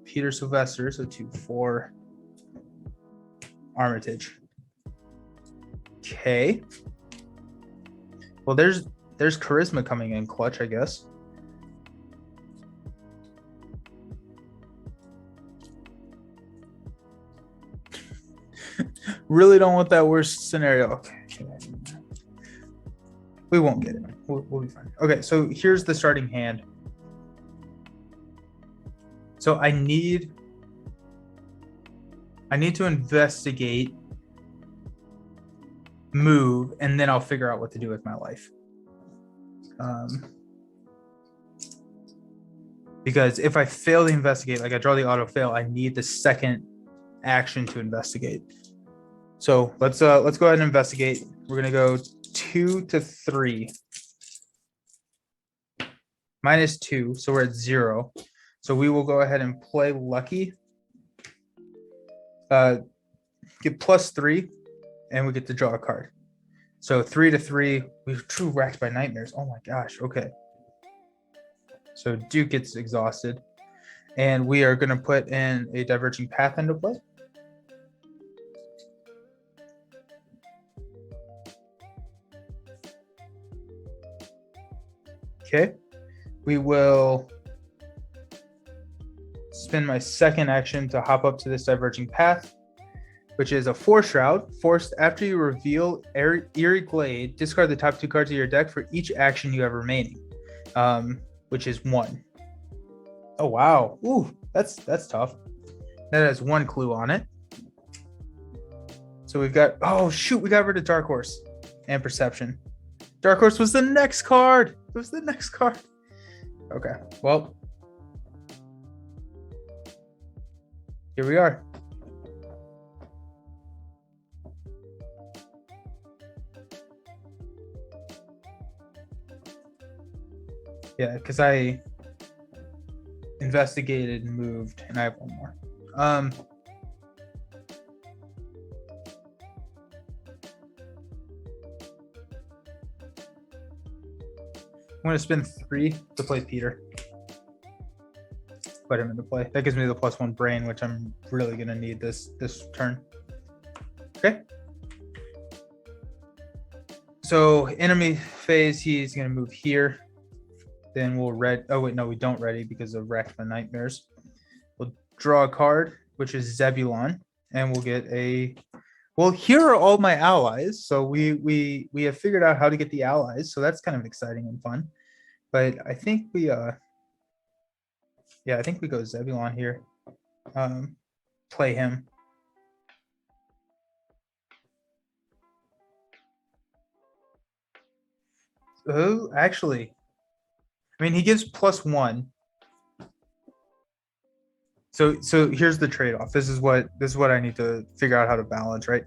Peter Sylvester, so 2, 4. Armitage. Okay. Well, there's charisma coming in clutch, I guess. Really don't want that worst scenario. Okay. We won't get it. We'll be fine. Okay, so here's the starting hand. So I need to investigate, move, and then I'll figure out what to do with my life. Because if I fail to investigate, like I draw the auto fail, I need the second action to investigate. So let's go ahead and investigate. We're gonna go 2 to 3. -2, so we're at 0. So we will go ahead and play lucky. Get +3, and we get to draw a card. So 3 to 3. We're true racked by nightmares. Oh my gosh. Okay. So Duke gets exhausted, and we are going to put in a diverging path into play. Okay. We will spend my second action to hop up to this diverging path, which is a Force Shroud. Forced after you reveal Eerie Glade, discard the top 2 cards of your deck for each action you have remaining, which is 1. Oh, wow. Ooh, that's tough. That has 1 clue on it. So we've got, oh, shoot, we got rid of Dark Horse and Perception. Dark Horse was the next card. It was the next card. Okay, well, here we are. Yeah, because I investigated and moved, and I have 1 more. I'm going to spend 3 to play Peter. Put him into play. That gives me the +1 brain, which I'm really going to need this turn. Okay. So enemy phase, he's going to move here. Then we'll oh wait, no, we don't ready because of Racked by Nightmares. We'll draw a card, which is Zebulon, and we'll get well, here are all my allies. So we have figured out how to get the allies. So that's kind of exciting and fun. But I think we I think we go Zebulon here. Play him. Oh, actually, I mean, he gives +1. So here's the trade-off. This is what I need to figure out how to balance, right?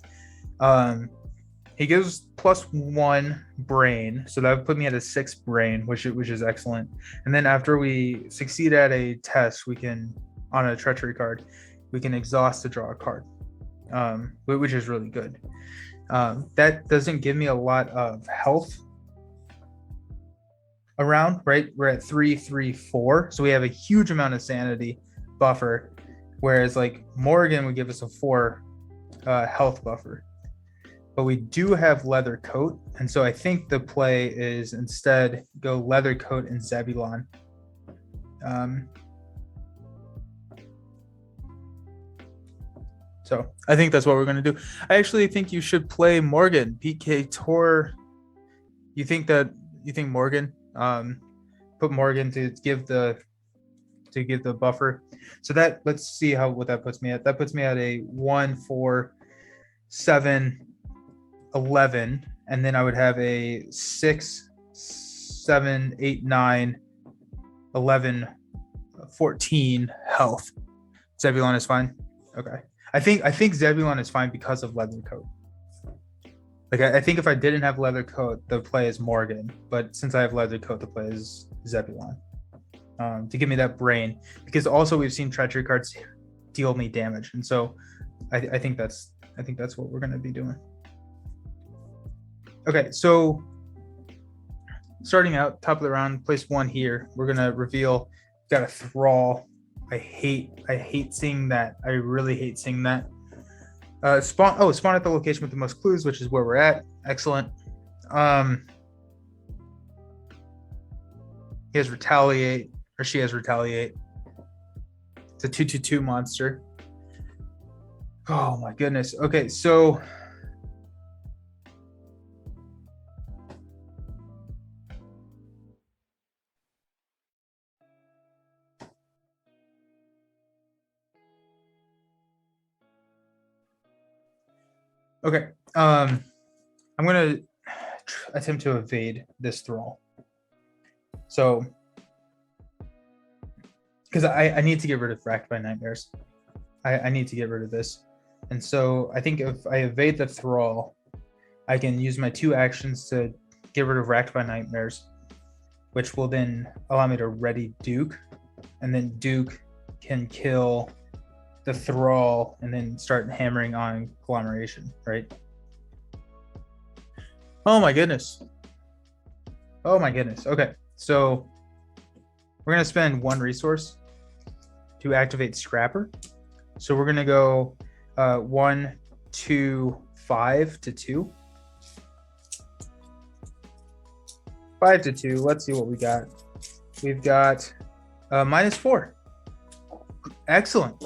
He gives +1 brain, so that would put me at a 6 brain, which is excellent. And then after we succeed at a test, we can, on a treachery card, we can exhaust to draw a card, which is really good. That doesn't give me a lot of health around, right? We're at 3, 3, 4, so we have a huge amount of sanity buffer, whereas like Morgan would give us a 4 health buffer. But we do have Leather Coat, and so I think the play is instead go Leather Coat and Zebulon. So I think that's what we're going to do. I actually think you should play Morgan. PK Tor. You think Morgan? Put Morgan to give the buffer. So that, let's see what that puts me at. That puts me at a 1, 4, 7, 11, and then I would have a 6, 7, 8, 9, 11, 14 health. Zebulon is fine. Okay. I think Zebulon is fine because of Leather Coat. Like I think if I didn't have Leather Coat, the play is Morgan. But since I have Leather Coat, the play is Zebulon. To give me that brain, because also we've seen treachery cards deal me damage, and so I think that's what we're gonna be doing. Okay, so starting out top of the round, place 1 here. We're gonna reveal. Got a Thrall. I hate seeing that. I really hate seeing that. Spawn at the location with the most clues, which is where we're at. Excellent. He has Retaliate, or she has Retaliate. It's a 2/2 monster. Oh my goodness. Okay, so okay, I'm gonna attempt to evade this Thrall. So, because I need to get rid of Racked by Nightmares. I need to get rid of this. And so I think if I evade the Thrall, I can use my 2 actions to get rid of Racked by Nightmares, which will then allow me to ready Duke. And then Duke can kill the Thrall and then start hammering on Agglomeration, right? Oh my goodness. Oh my goodness. Okay, so we're going to spend 1 resource to activate Scrapper. So we're going to go 1, 2, 5 to 2. 5-2. Let's see what we got. We've got -4. Excellent.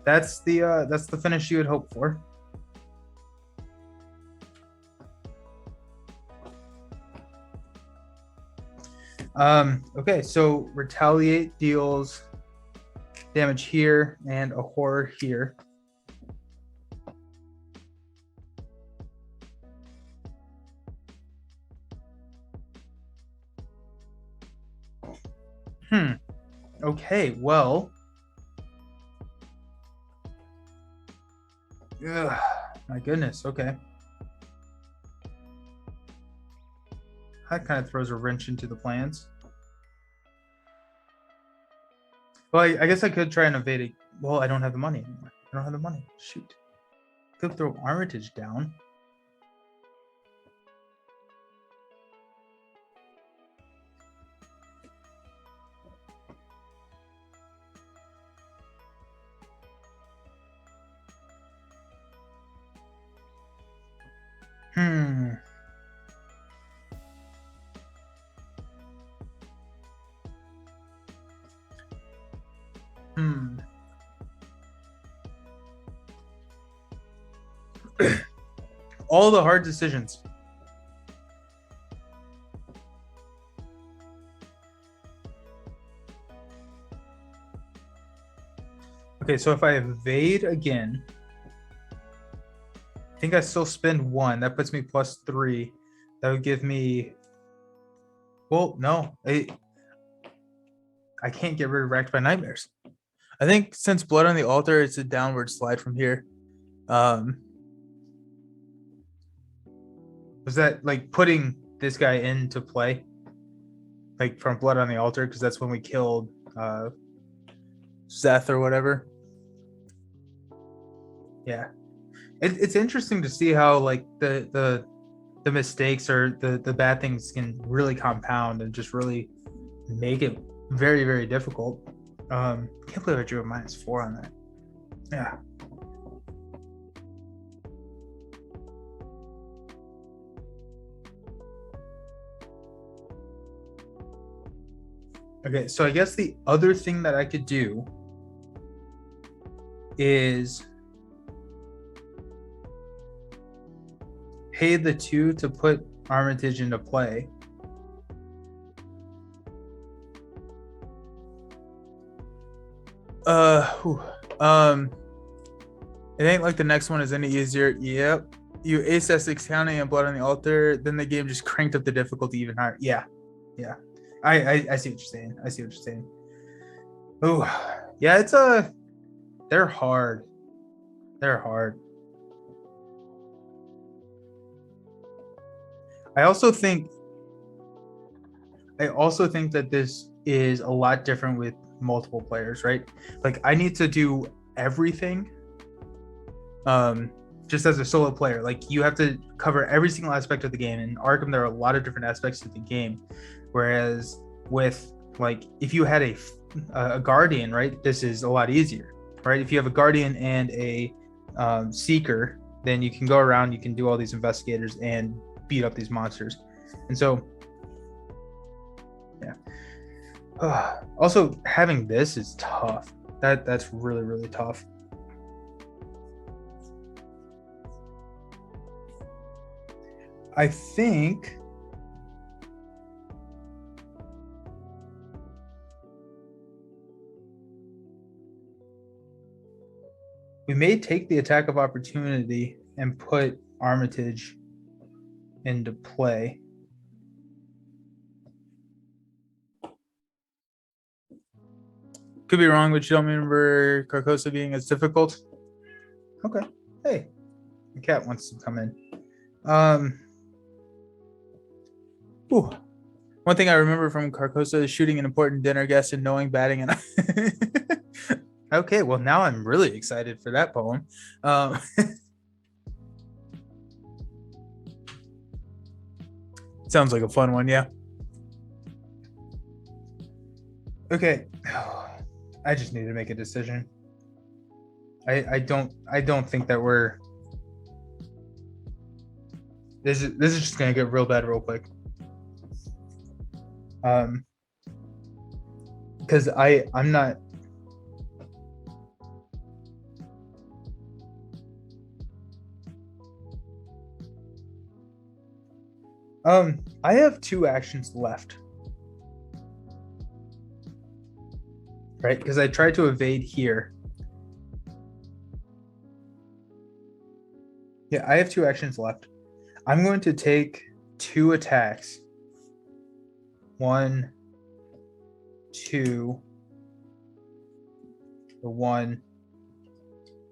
That's the finish you would hope for. Okay, so Retaliate deals damage here and a horror here. Okay, well. Ugh, my goodness, okay. That kind of throws a wrench into the plans. Well, I guess I could try and evade it. Well, I don't have the money anymore. I don't have the money. Shoot. Could throw Armitage down. All the hard decisions. Okay, so if I evade again, I think I still spend 1. That puts me +3. That would give me. Well, no, I can't get rid of Racked by Nightmares. I think since Blood on the Altar, it's a downward slide from here. Was that like putting this guy into play, like from Blood on the Altar, because that's when we killed Seth or whatever. Yeah, it's interesting to see how like the mistakes or the bad things can really compound and just really make it very, very difficult. Can't believe I drew a -4 on that. Yeah. Okay, so I guess the other thing that I could do is pay the 2 to put Armitage into play. It ain't like the next one is any easier. Yep. You ace Essex County and Blood on the Altar, then the game just cranked up the difficulty even higher. Yeah. I see what you're saying. Oh, yeah, it's they're hard. I also think that this is a lot different with multiple players, right? Like I need to do everything just as a solo player. Like you have to cover every single aspect of the game. In Arkham, there are a lot of different aspects of the game, whereas with like if you had a guardian, right, this is a lot easier, right? If you have a guardian and a seeker, then you can go around, you can do all these investigators and beat up these monsters. And so yeah, also having this is tough. That's really, really tough. I think we may take the attack of opportunity and put Armitage into play. Could be wrong, but you don't remember Carcosa being as difficult? Okay. Hey, the cat wants to come in. One thing I remember from Carcosa is shooting an important dinner guest and knowing batting and okay, well now I'm really excited for that poem. Sounds like a fun one, yeah. Okay. I just need to make a decision. I don't think that This is just gonna get real bad real quick. Because I'm not. I have 2 actions left. Right? Because I tried to evade here. Yeah, I have 2 actions left. I'm going to take 2 attacks. 1, 2, 1,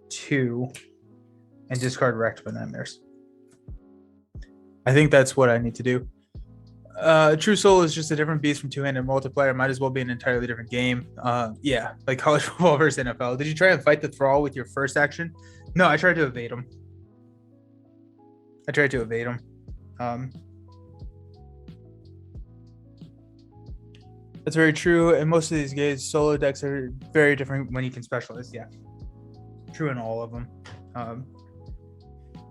2, and discard Wrecked by Nightmares. I think that's what I need to do. True Soul is just a different beast from two-handed multiplayer. Might as well be an entirely different game. Yeah, like college football versus NFL. Did you try and fight the Thrall with your first action? No, I tried to evade him. That's very true. And most of these games, solo decks are very different when you can specialize. Yeah, true in all of them.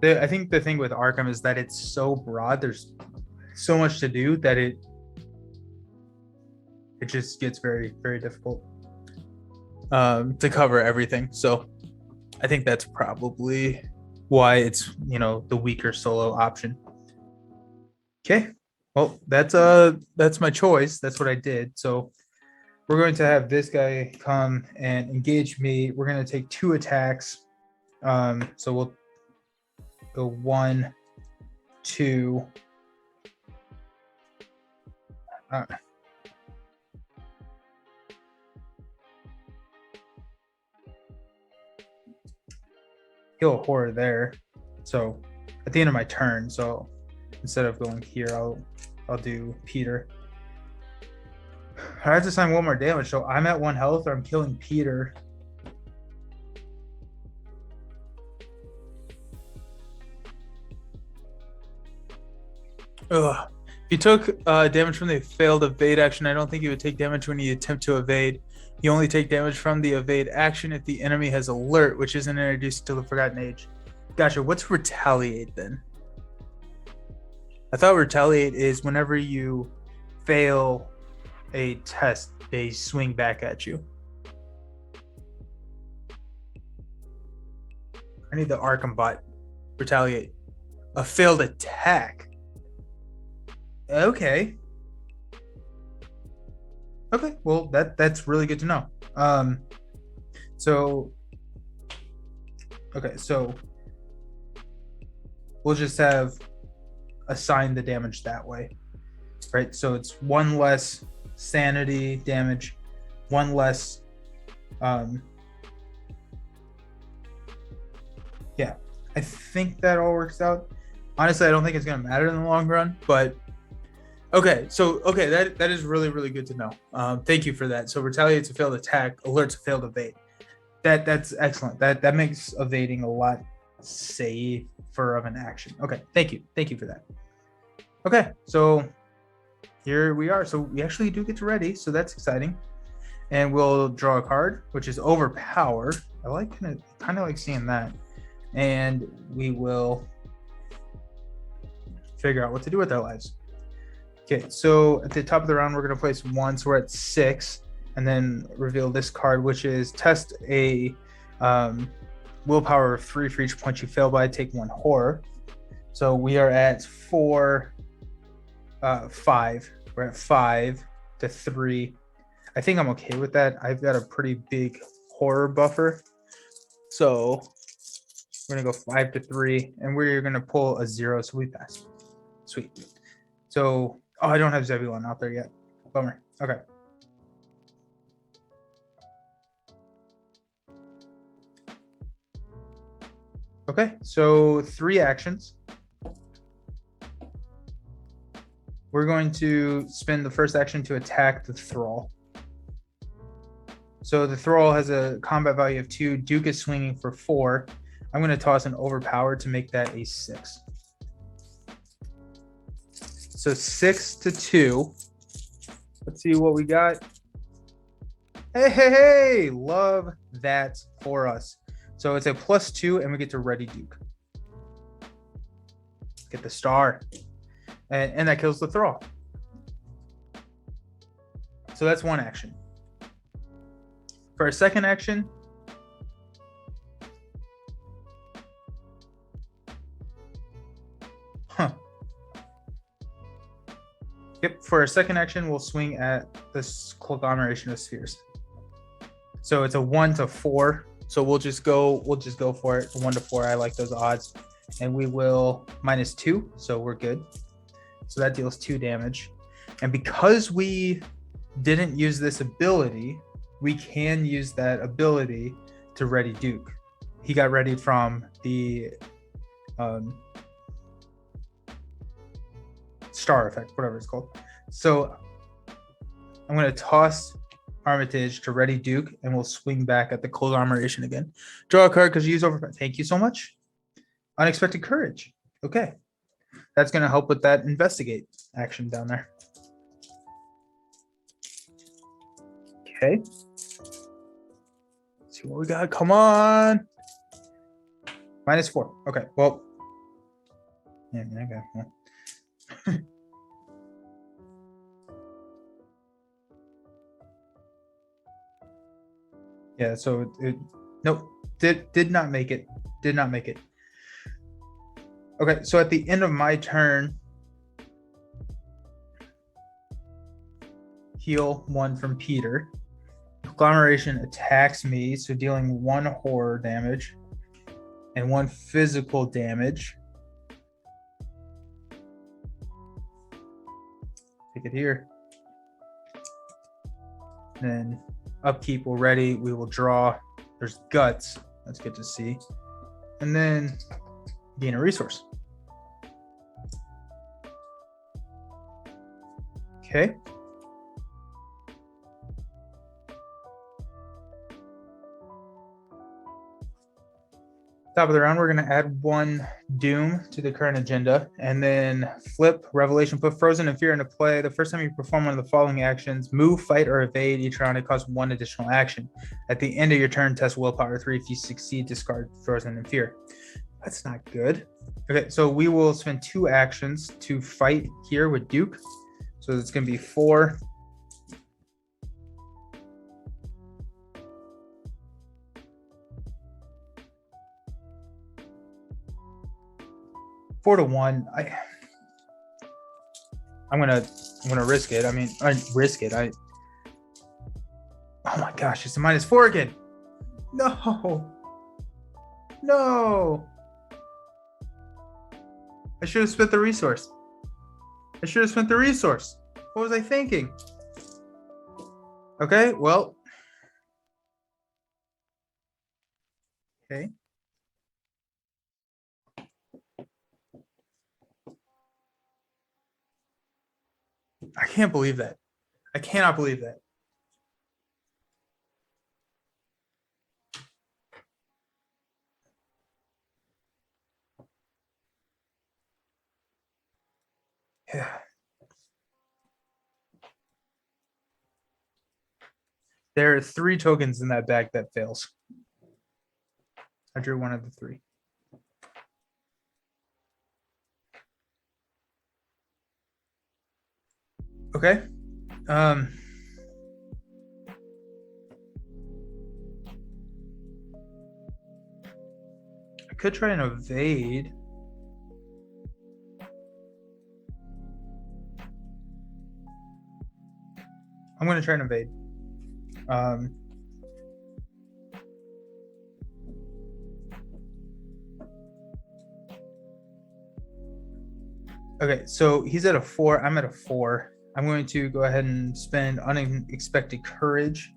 I think the thing with Arkham is that it's so broad. There's so much to do that it just gets very, very difficult to cover everything. So I think that's probably why it's, the weaker solo option. Okay. Well, that's my choice. That's what I did. So we're going to have this guy come and engage me. We're going to take 2 attacks. So we'll go 1, 2. Kill a horror there. So at the end of my turn, so instead of going here, I'll do Peter. I have to assign 1 more damage, so I'm at 1 health, or I'm killing Peter. Ugh. If you took damage from the failed evade action, I don't think you would take damage when you attempt to evade. You only take damage from the evade action if the enemy has alert, which isn't introduced to the Forgotten Age. Gotcha. What's Retaliate then? I thought Retaliate is whenever you fail a test, they swing back at you. I need the Arkham bot. Retaliate. A failed attack. Okay. Well, that's really good to know. So we'll just have assign the damage that way, right? So it's 1 less sanity damage, 1 less yeah, I think that all works out. Honestly, I don't think it's going to matter in the long run, but okay, that is really, really good to know. Thank you for that. So Retaliate's a failed attack, alert's a failed evade. That's excellent. That makes evading a lot safer of an action. Okay, thank you for that. Okay, so here we are. So we actually do get to ready, so that's exciting. And we'll draw a card, which is Overpower. I like kind of like seeing that. And we will figure out what to do with our lives. Okay, so at the top of the round, we're going to place 1, so we're at 6, and then reveal this card, which is test a willpower of 3 for each point you fail by, take 1 horror. So we are at 5. We're at 5 to 3. I think I'm okay with that. I've got a pretty big horror buffer. So we're going to go 5 to 3, and we're going to pull a 0, so we pass. Sweet. So, I don't have Zebulon out there yet. Bummer. Okay. Okay, so 3 actions. We're going to spend the first action to attack the Thrall. So the Thrall has a combat value of 2. Duke is swinging for 4. I'm going to toss an Overpower to make that a 6. So 6 to 2. Let's see what we got. Hey! Love that for us. So it's a +2, and we get to ready Duke. get the star. And that kills the Thrall. So that's one action. For a second action, Yep, for a second action, we'll swing at this conglomeration of spheres. So it's a 1 to 4. So we'll just go for it. 1 to 4. I like those odds. And we will -2. So we're good. So that deals 2 damage. And because we didn't use this ability, we can use that ability to ready Duke. He got ready from the star effect, whatever it's called. So I'm going to toss Armitage to ready Duke, and we'll swing back at the conglomeration again. Draw a card because you use over. Thank you so much. Unexpected courage. Okay. That's going to help with that investigate action down there. Okay. Let's see what we got. Come on. -4. Okay. Well. Yeah, okay. Yeah. Yeah, so nope, did not make it. Did not make it. Okay, so at the end of my turn, heal 1 from Peter. Conglomeration attacks me, so dealing 1 horror damage and 1 physical damage. Take it here. And then Upkeep will ready. We will draw. There's guts. That's good to see. And then gain a resource. Okay. Top of the round, we're going to add 1 Doom to the current agenda, and then flip Revelation. Put Frozen and Fear into play. The first time you perform one of the following actions: move, fight, or evade. Each round it costs 1 additional action. At the end of your turn, test Willpower 3. If you succeed, discard Frozen and Fear. That's not good. Okay, so we will spend 2 actions to fight here with Duke. So it's going to be 4. Four to 1. I'm gonna risk it. I mean, I risk it. Oh my gosh, it's a -4 again. No. I should have spent the resource. What was I thinking? Okay, well. Okay. I can't believe that. I cannot believe that. Yeah. There are 3 tokens in that bag that fails. I drew 1 of the 3. Okay. I could try and evade. I'm going to try and evade. Okay, so he's at a 4. I'm at a 4. I'm going to go ahead and spend Unexpected Courage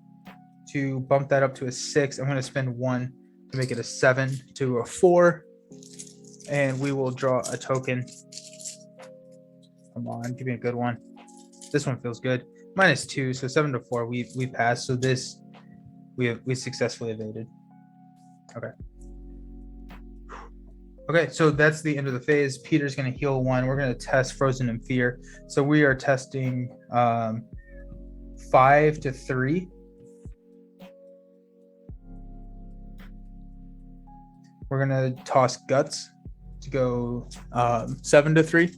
to bump that up to a 6. I'm going to spend 1 to make it a 7 to a 4. And we will draw a token. Come on, give me a good one. This one feels good. -2, so 7 to 4. We passed. So this we successfully evaded. Okay. Okay, so that's the end of the phase. Peter's going to heal 1. We're going to test Frozen and Fear. So we are testing 5 to 3. We're going to toss Guts to go 7-3.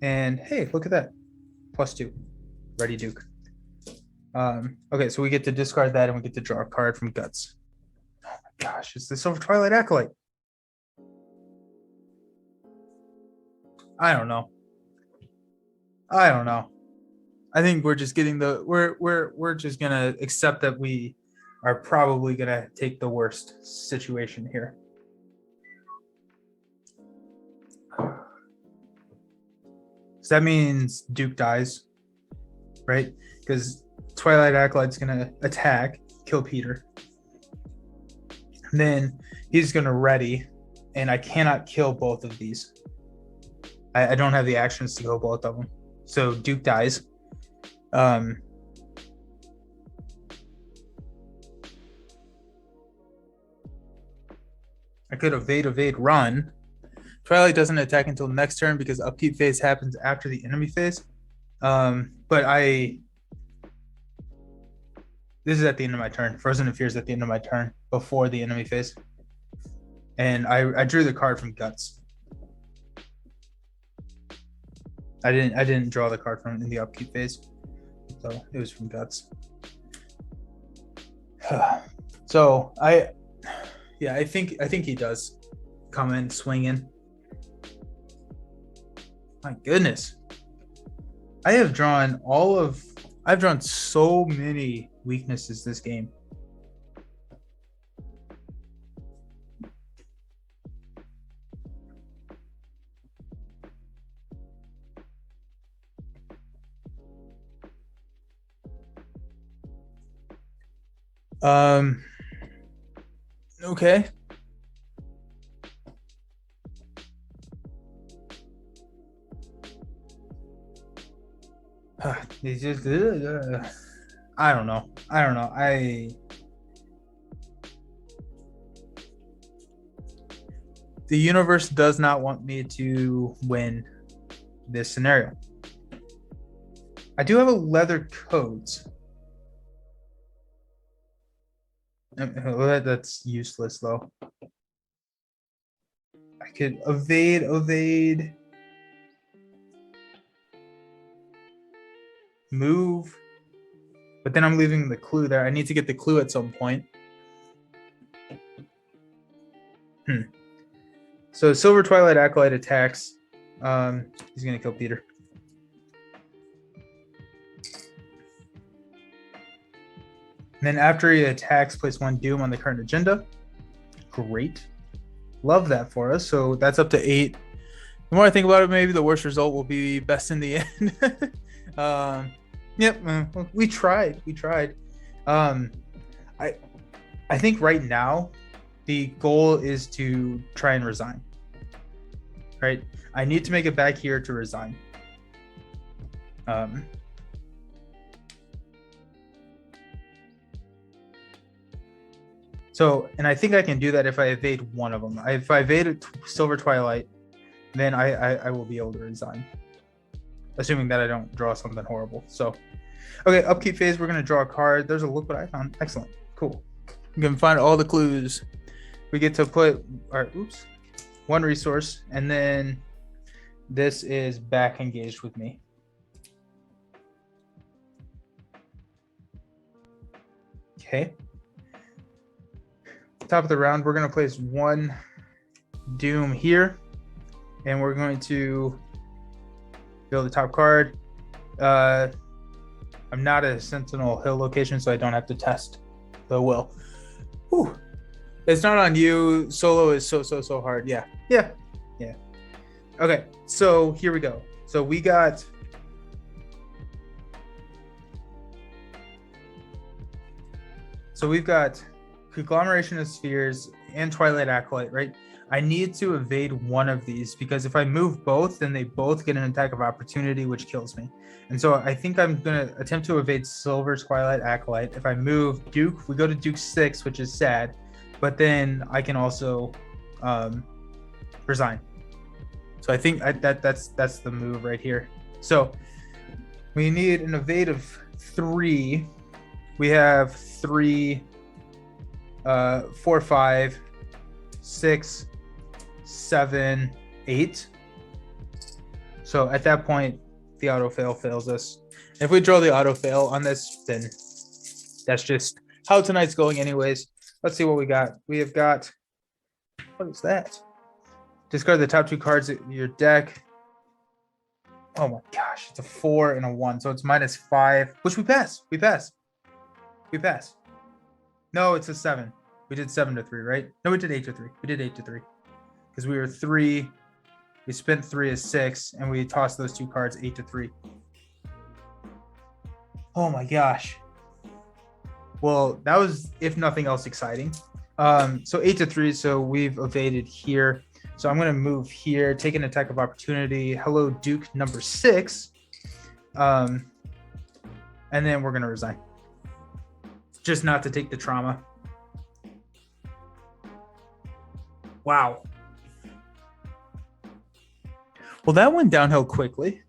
And hey, look at that. +2. Ready, Duke. Okay, so we get to discard that and we get to draw a card from Guts. Oh my gosh, it's the Silver Twilight Acolyte. I don't know. I think we're just getting we're just gonna accept that we are probably gonna take the worst situation here. So that means Duke dies, right? Because Twilight Acolyte's gonna attack, kill Peter. And then he's gonna ready, and I cannot kill both of these. I don't have the actions to kill both of them. So Duke dies. I could evade, run. Twilight doesn't attack until next turn because Upkeep Phase happens after the enemy phase. But this is at the end of my turn. Frozen in Fear is at the end of my turn before the enemy phase. And I drew the card from Guts. I didn't draw the card from in the Upkeep Phase. So it was from Guts. So I think he does come in swinging. My goodness, I've drawn so many weaknesses this game. Okay. It's just I don't know. The universe does not want me to win this scenario. I do have a leather coat. That's useless though. I could evade, move, but then I'm leaving the clue there. I need to get the clue at some point. So Silver Twilight Acolyte attacks. He's gonna kill Peter. And then after he attacks, place 1 Doom on the current agenda. Great. Love that for us. So that's up to 8. The more I think about it, maybe the worst result will be best in the end. Yep. We tried. I think right now the goal is to try and resign. Right? I need to make it back here to resign. So, and I think I can do that if I evade one of them. If I evade Silver Twilight, then I will be able to resign. Assuming that I don't draw something horrible. So, okay, Upkeep Phase, we're going to draw a card. There's a look what I found. Excellent. Cool. You can find all the clues. We get to put our, 1 resource, and then this is back engaged with me. Okay. Top of the round, we're going to place 1 Doom here, and we're going to build the top card. I'm not a Sentinel Hill location, so I don't have to test the will. Whew. It's not on you. Solo is so hard. Yeah. Okay, so here we go. So we got we've got Conglomeration of Spheres and Twilight Acolyte, right? I need to evade one of these because if I move both, then they both get an attack of opportunity, which kills me. And so I think I'm going to attempt to evade Silver Twilight Acolyte. If I move Duke, we go to Duke 6, which is sad, but then I can also resign. So I think that's the move right here. So we need an evade of 3. We have 3 4, 5, 6, 7, 8. So at that point, the auto fail fails us. If we draw the auto fail on this, then that's just how tonight's going anyways. Let's see what we got. We have got, what is that? Discard the top 2 cards of your deck. Oh my gosh, it's a 4 and a 1, so it's -5, which we pass. We pass. No, it's a 7. We did 7 to 3, right? No, we did 8 to 3. We did 8 to 3 because we were 3. We spent 3 as 6, and we tossed those 2 cards 8 to 3. Oh my gosh. Well, that was, if nothing else, exciting. So 8 to 3. So we've evaded here. So I'm going to move here, take an attack of opportunity. Hello, Duke number 6. And then we're going to resign. Just not to take the trauma. Wow. Well, that went downhill quickly.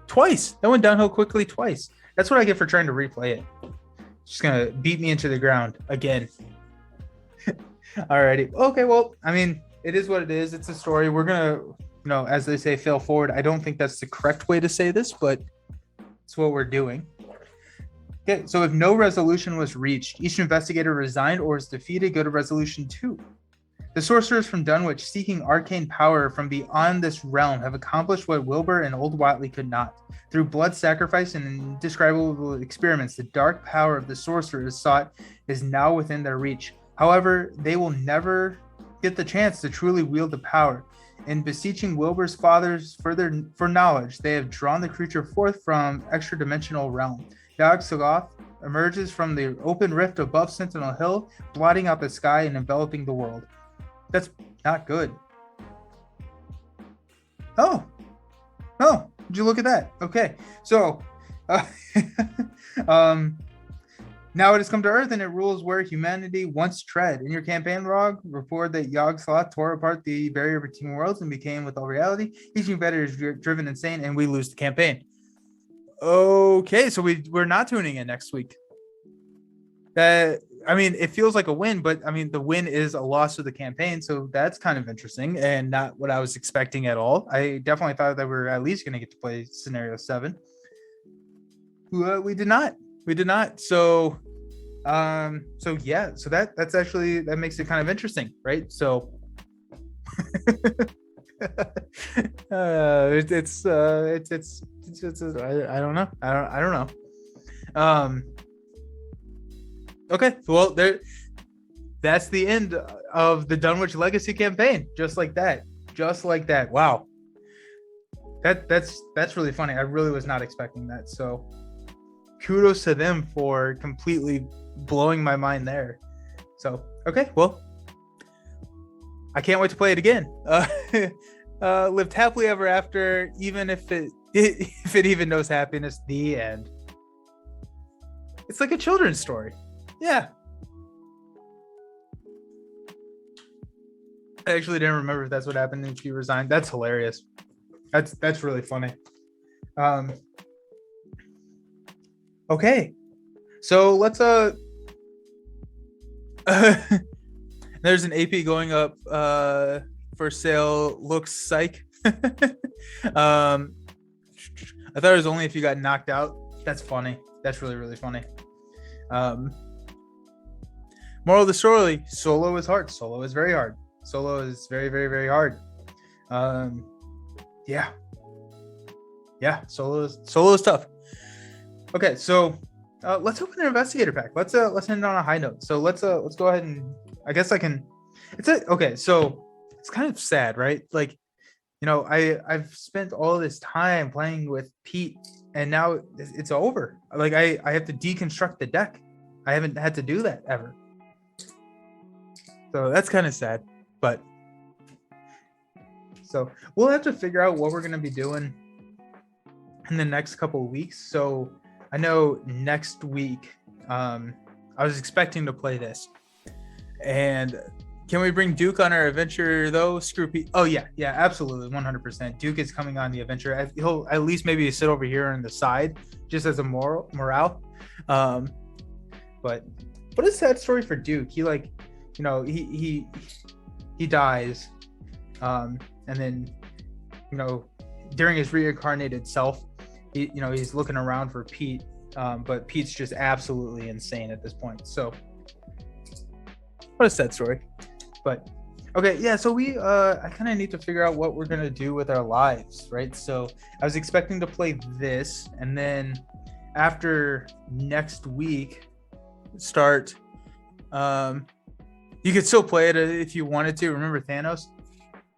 Twice. That went downhill quickly twice. That's what I get for trying to replay it. Just going to beat me into the ground again. Alrighty. Okay, well, I mean, it is what it is. It's a story. We're going to, as they say, fail forward. I don't think that's the correct way to say this, but it's what we're doing. Okay, so if no resolution was reached, each investigator resigned or was defeated, go to resolution 2. The sorcerers from Dunwich, seeking arcane power from beyond this realm, have accomplished what Wilbur and Old Watley could not. Through blood sacrifice and indescribable experiments, the dark power of the sorcerers sought is now within their reach. However, they will never get the chance to truly wield the power. In beseeching Wilbur's fathers for knowledge, they have drawn the creature forth from extra-dimensional realm. Yog-Sothoth emerges from the open rift above Sentinel Hill, blotting out the sky and enveloping the world. That's not good. Oh, did you look at that? Okay, so now it has come to Earth and it rules where humanity once tread. In your campaign log, report that Yog-Sothoth tore apart the barrier between worlds and became with all reality. Each new better is driven insane and we lose the campaign. Okay, so we're not tuning in next week. I mean, it feels like a win, but I mean, the win is a loss of the campaign, so that's kind of interesting and not what I was expecting at all. I definitely thought that we were at least going to get to play scenario 7. We did not. So yeah, so that's actually, that makes it kind of interesting, right? So it's I don't know. Okay, well, that's the end of the Dunwich Legacy campaign. Just like that. Wow, that's really funny. I really was not expecting that. So kudos to them for completely blowing my mind there. So okay, well, I can't wait to play it again. Lived happily ever after, even if it even knows happiness. The end. It's like a children's story. Yeah. I actually didn't remember if that's what happened if you resigned. That's hilarious. That's really funny. Okay. So let's there's an AP going up for sale. Looks psych. I thought it was only if you got knocked out. That's funny. That's really, really funny. Moral of the story: solo is hard. Solo is very hard. Solo is very, very, very hard. Yeah. Solo is tough. Okay, so let's open an investigator pack. Let's end on a high note. So let's go ahead and I guess I can. Okay. So it's kind of sad, right? Like, I've spent all this time playing with Pete, and now it's over. Like I have to deconstruct the deck. I haven't had to do that ever. So that's kind of sad, but so we'll have to figure out what we're going to be doing in the next couple of weeks. So I know next week, I was expecting to play this, and can we bring Duke on our adventure though? Screw Pete. Oh yeah, absolutely, 100%. Duke is coming on the adventure. He'll at least maybe sit over here on the side, just as a morale. But what a sad story for Duke. He you know, he dies, and then, you know, during his reincarnated self, he's looking around for Pete, but Pete's just absolutely insane at this point. So what a sad story. But okay, yeah, so I kind of need to figure out what we're gonna do with our lives, right? So I was expecting to play this, and then after next week start, you could still play it if you wanted to. Remember Thanos?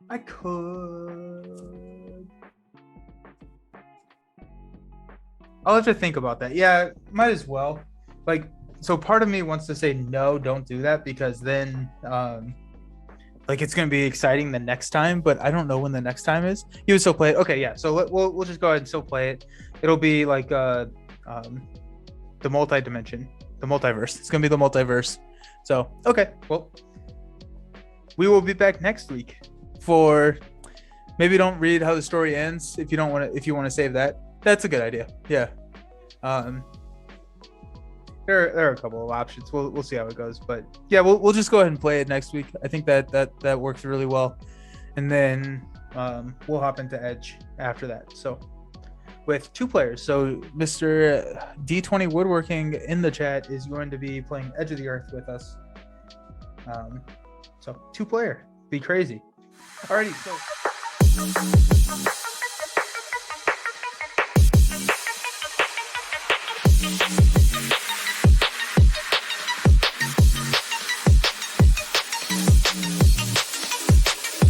I could. I'll have to think about that. Yeah, might as well. Like, so part of me wants to say no, don't do that, because then like it's gonna be exciting the next time, but I don't know when the next time is. You would still play it. Okay, yeah. So we'll just go ahead and still play it. It'll be like the multiverse. It's gonna be the multiverse. So okay, well, we will be back next week for, maybe don't read how the story ends if you don't want to. If you want to save that, that's a good idea. Yeah. There are a couple of options. We'll see how it goes, but yeah, we'll just go ahead and play it next week. I think that works really well, and then we'll hop into Edge after that. So with 2 players. So Mr. D20 Woodworking in the chat is going to be playing Edge of the Earth with us. So 2 player, be crazy. Alrighty, so